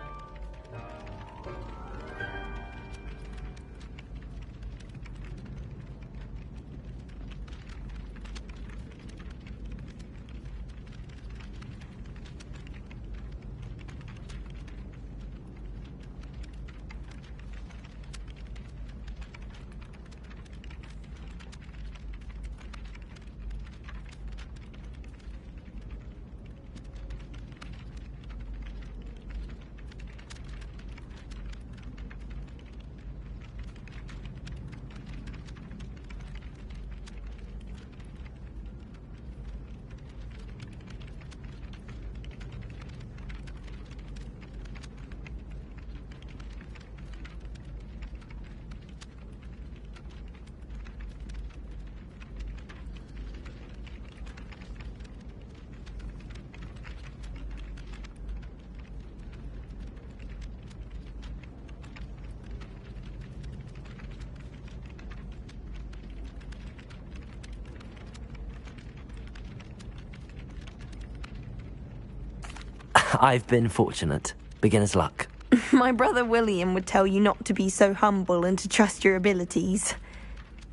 I've been fortunate. Beginner's luck. My brother William would tell you not to be so humble and to trust your abilities.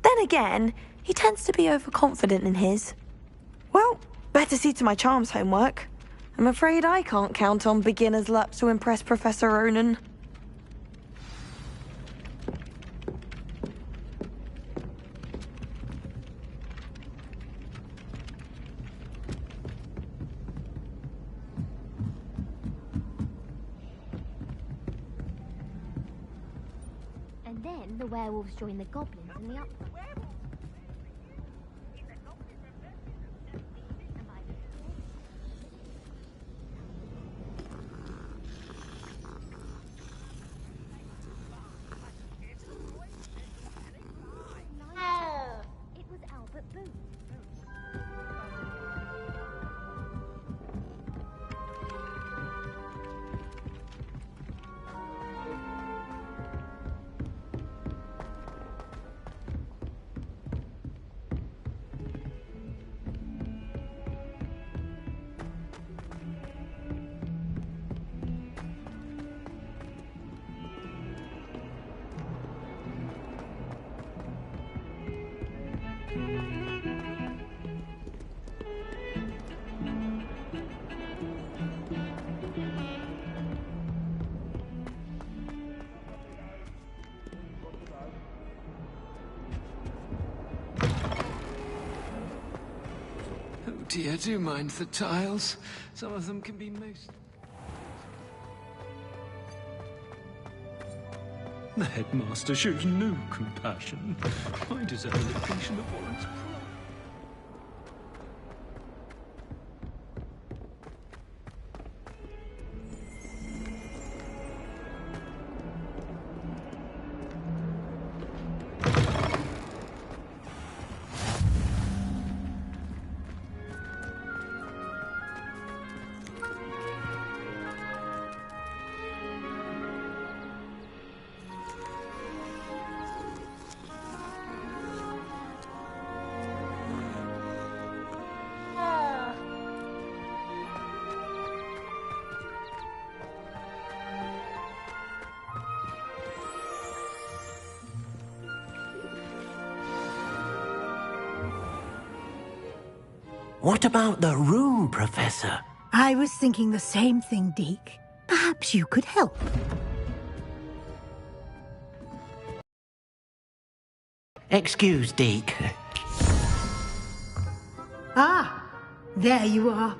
Then again, he tends to be overconfident in his. Well, better see to my charms homework. I'm afraid I can't count on beginner's luck to impress Professor Ronan. And then the werewolves join the goblins in the uproar. It was Albert Booth. Dear, do mind the tiles. Some of them can be most... The headmaster shows no compassion. I deserve a location of Warren's What about the room, Professor? I was thinking the same thing, Deke. Perhaps you could help. Excuse, Deke. Ah, there you are.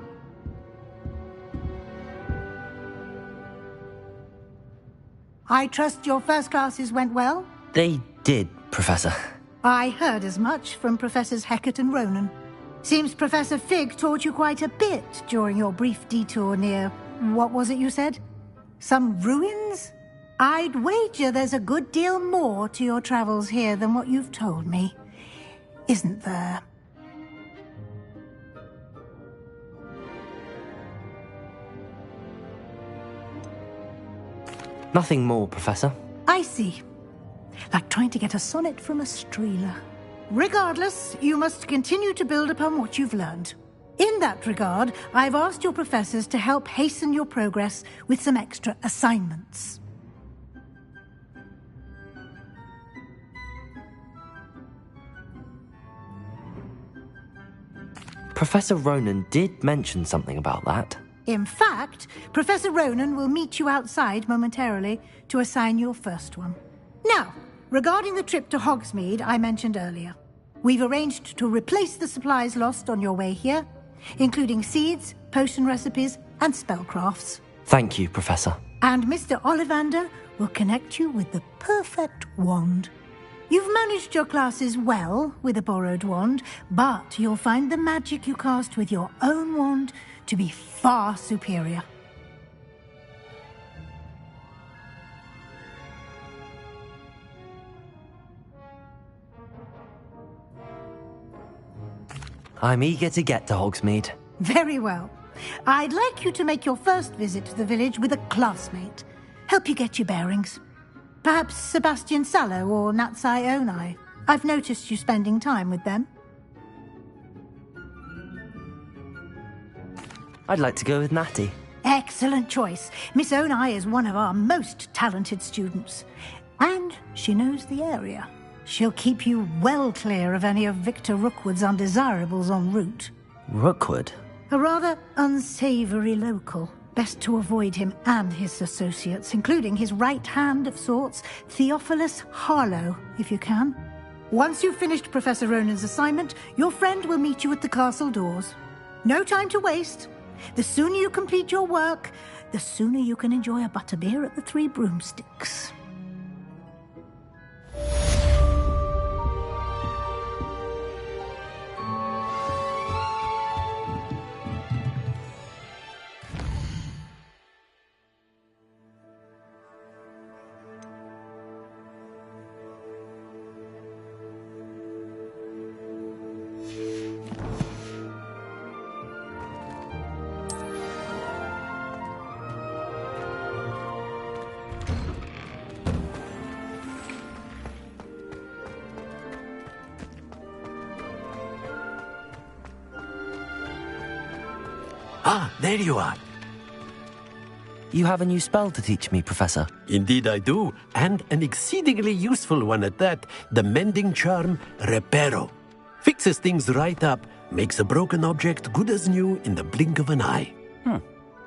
I trust your first classes went well? They did, Professor. I heard as much from Professors Hecat and Ronan. Seems Professor Fig taught you quite a bit during your brief detour near... what was it you said? Some ruins? I'd wager there's a good deal more to your travels here than what you've told me. Isn't there? Nothing more, Professor. I see. Like trying to get a sonnet from a streeler. Regardless, you must continue to build upon what you've learned. In that regard, I've asked your professors to help hasten your progress with some extra assignments. Professor Ronan did mention something about that. In fact, Professor Ronan will meet you outside momentarily to assign your first one. Now, regarding the trip to Hogsmeade I mentioned earlier, we've arranged to replace the supplies lost on your way here, including seeds, potion recipes, and spellcrafts. Thank you, Professor. And Mr. Ollivander will connect you with the perfect wand. You've managed your classes well with a borrowed wand, but you'll find the magic you cast with your own wand to be far superior. I'm eager to get to Hogsmeade. Very well. I'd like you to make your first visit to the village with a classmate. Help you get your bearings. Perhaps Sebastian Sallow or Natsai Onai. I've noticed you spending time with them. I'd like to go with Natty. Excellent choice. Miss Onai is one of our most talented students. And she knows the area. She'll keep you well clear of any of Victor Rookwood's undesirables en route. Rookwood? A rather unsavory local. Best to avoid him and his associates, including his right hand of sorts, Theophilus Harlow, if you can. Once you've finished Professor Ronan's assignment, your friend will meet you at the castle doors. No time to waste. The sooner you complete your work, the sooner you can enjoy a butterbeer at the Three Broomsticks. Ah, there you are. You have a new spell to teach me, Professor. Indeed I do, and an exceedingly useful one at that. The mending charm, Reparo. Fixes things right up, makes a broken object good as new in the blink of an eye.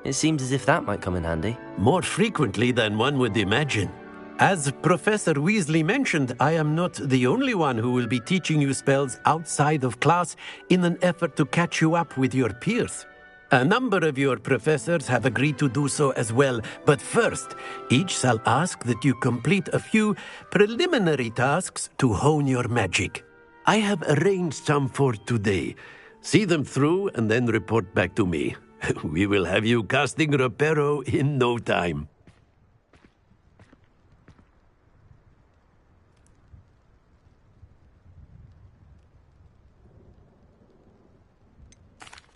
It seems as if that might come in handy. More frequently than one would imagine. As Professor Weasley mentioned, I am not the only one who will be teaching you spells outside of class in an effort to catch you up with your peers. A number of your professors have agreed to do so as well, but first, each shall ask that you complete a few preliminary tasks to hone your magic. I have arranged some for today. See them through and then report back to me. We will have you casting Reparo in no time.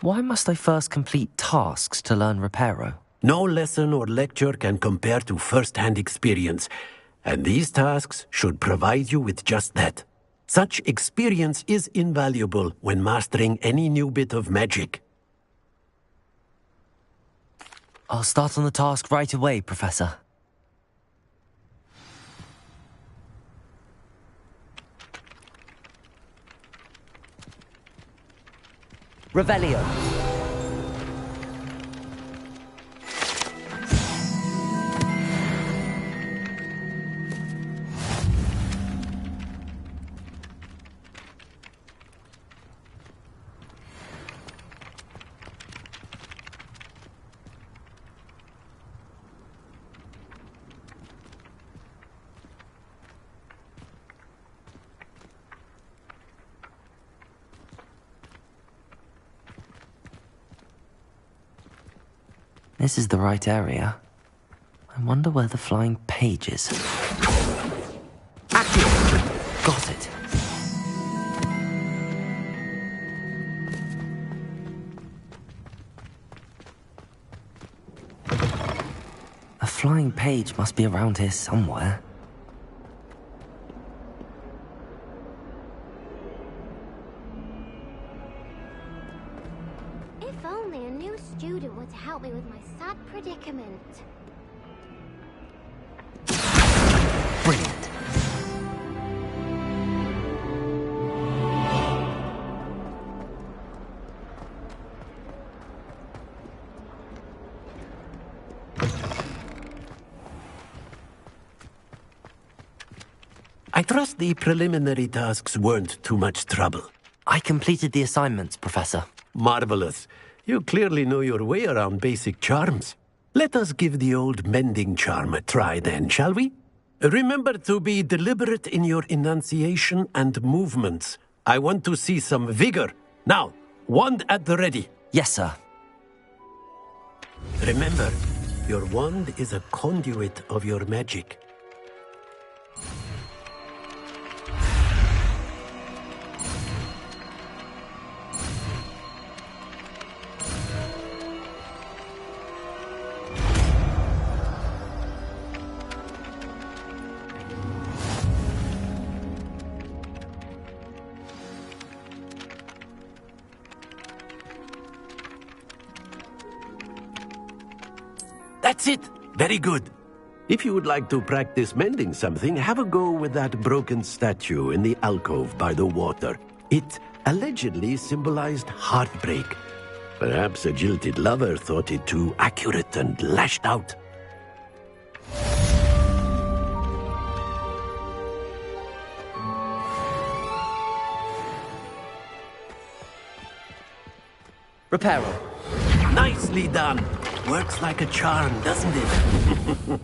Why must I first complete tasks to learn Reparo? No lesson or lecture can compare to first-hand experience, and these tasks should provide you with just that. Such experience is invaluable when mastering any new bit of magic. I'll start on the task right away, Professor. Revelio. This is the right area. I wonder where the flying page is. Accio! Got it. A flying page must be around here somewhere. If only a new student would help me with my sad predicament. Brilliant. I trust the preliminary tasks weren't too much trouble. I completed the assignments, Professor. Marvelous. You clearly know your way around basic charms. Let us give the old mending charm a try then, shall we? Remember to be deliberate in your enunciation and movements. I want to see some vigor. Now, wand at the ready. Yes, sir. Remember, your wand is a conduit of your magic. That's it! Very good. If you would like to practice mending something, have a go with that broken statue in the alcove by the water. It allegedly symbolized heartbreak. Perhaps a jilted lover thought it too accurate and lashed out. Reparo. Nicely done. Works like a charm, doesn't it?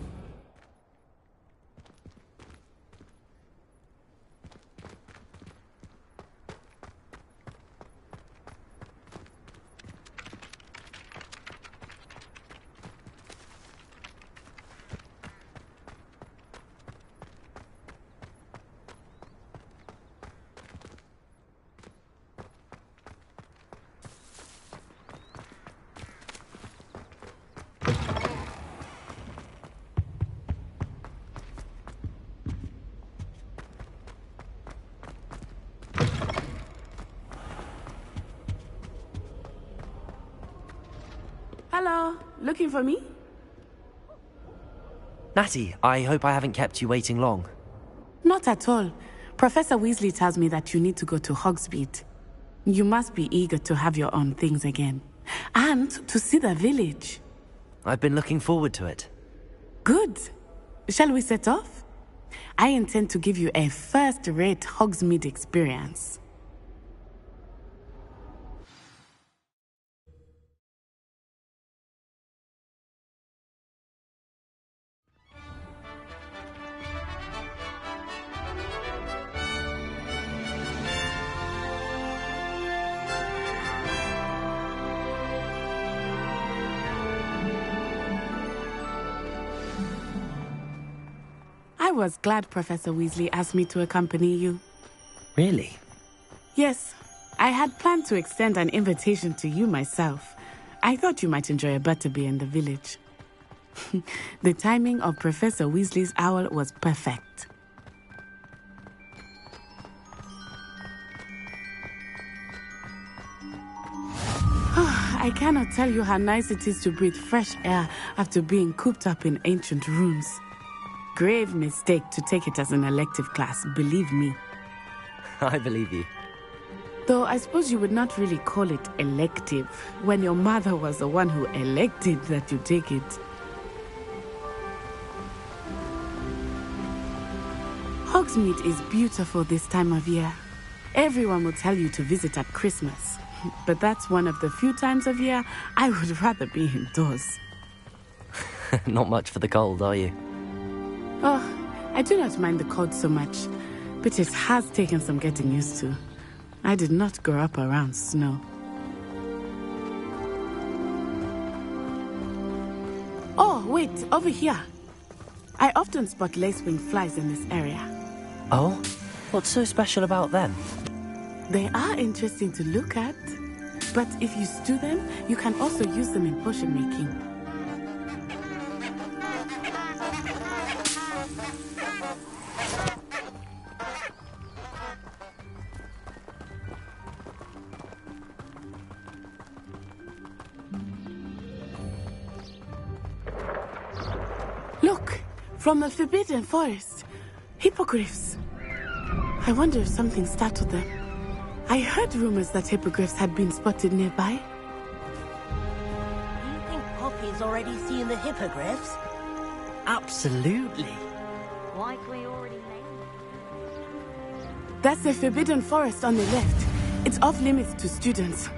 Hello, looking for me? Natty, I hope I haven't kept you waiting long. Not at all. Professor Weasley tells me that you need to go to Hogsmeade. You must be eager to have your own things again. And to see the village. I've been looking forward to it. Good. Shall we set off? I intend to give you a first-rate Hogsmeade experience. I was glad Professor Weasley asked me to accompany you. Really? Yes. I had planned to extend an invitation to you myself. I thought you might enjoy a butterbeer in the village. The timing of Professor Weasley's owl was perfect. I cannot tell you how nice it is to breathe fresh air after being cooped up in ancient rooms. Grave mistake to take it as an elective class, believe me. I believe you. Though I suppose you would not really call it elective when your mother was the one who elected that you take it. Hogsmeade is beautiful this time of year. Everyone will tell you to visit at Christmas. But that's one of the few times of year I would rather be indoors. Not much for the cold, are you? Oh, I do not mind the cold so much, but it has taken some getting used to. I did not grow up around snow. Oh, wait, over here. I often spot lacewing flies in this area. Oh? What's so special about them? They are interesting to look at, but if you stew them, you can also use them in potion making. Look, from the Forbidden Forest, hippogriffs. I wonder if something startled them. I heard rumors that hippogriffs had been spotted nearby. Do you think Poppy's already seen the hippogriffs? Absolutely. Like we already named. That's the Forbidden Forest on the left. It's off limits to students,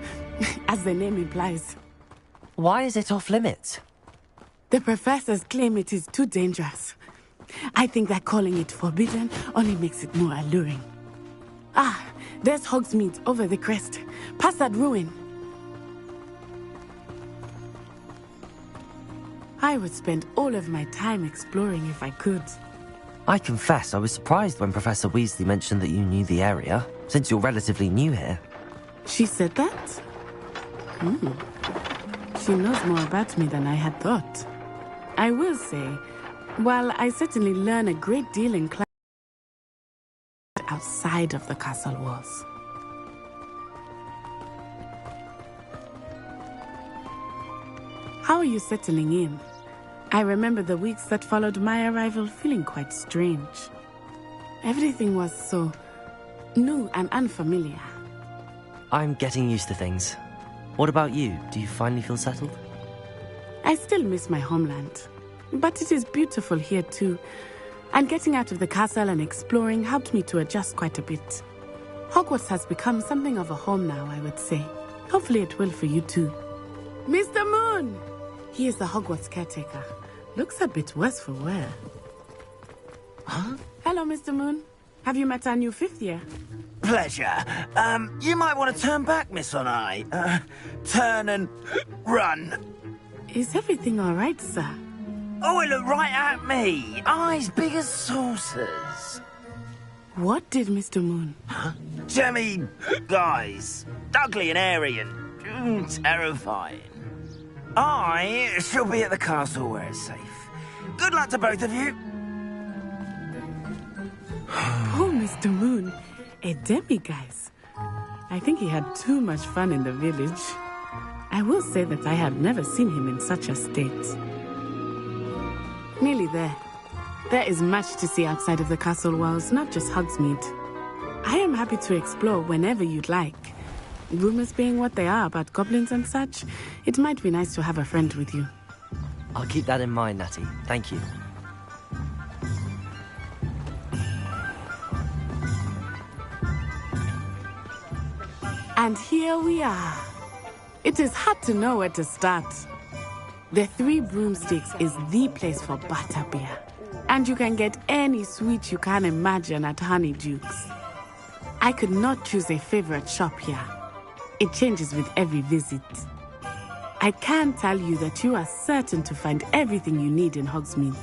as the name implies. Why is it off limits? The professors claim it is too dangerous. I think that calling it forbidden only makes it more alluring. Ah, there's Hogsmeade over the crest. Past that ruin. I would spend all of my time exploring if I could. I confess I was surprised when Professor Weasley mentioned that you knew the area, since you're relatively new here. She said that? She knows more about me than I had thought. I will say, while I certainly learn a great deal in class outside of the castle walls. How are you settling in? I remember the weeks that followed my arrival feeling quite strange. Everything was so new and unfamiliar. I'm getting used to things. What about you? Do you finally feel settled? I still miss my homeland, but it is beautiful here too. And getting out of the castle and exploring helped me to adjust quite a bit. Hogwarts has become something of a home now, I would say. Hopefully it will for you too. Mr. Moon! He is the Hogwarts caretaker. Looks a bit worse for wear. Huh? Hello, Mr. Moon. Have you met our new fifth year? Pleasure. You might want to turn back, Miss Onai. Turn and run. Is everything all right, sir? Oh, it looked right at me. Eyes big as saucers. What did Mr. Moon? Jemmy guys. Ugly and airy and terrifying. I shall be at the castle where it's safe. Good luck to both of you. Poor Mr. Moon. A demiguise. I think he had too much fun in the village. I will say that I have never seen him in such a state. Nearly there. There is much to see outside of the castle walls, not just Hogsmeade. I am happy to explore whenever you'd like. Rumors being what they are about goblins and such, it might be nice to have a friend with you. I'll keep that in mind, Natty. Thank you. And here we are. It is hard to know where to start. The Three Broomsticks is the place for butterbeer. And you can get any sweet you can imagine at Honeyduke's. I could not choose a favorite shop here. It changes with every visit. I can tell you that you are certain to find everything you need in Hogsmeade.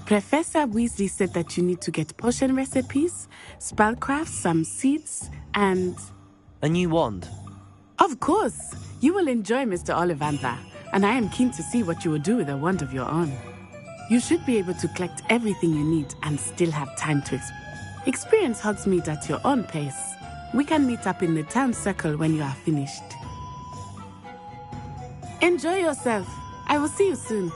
Professor Weasley said that you need to get potion recipes, spellcraft, some seeds, and... a new wand? Of course! You will enjoy Mr. Ollivander, and I am keen to see what you will do with a wand of your own. You should be able to collect everything you need and still have time to experience Hogsmeade at your own pace. We can meet up in the town circle when you are finished. Enjoy yourself. I will see you soon.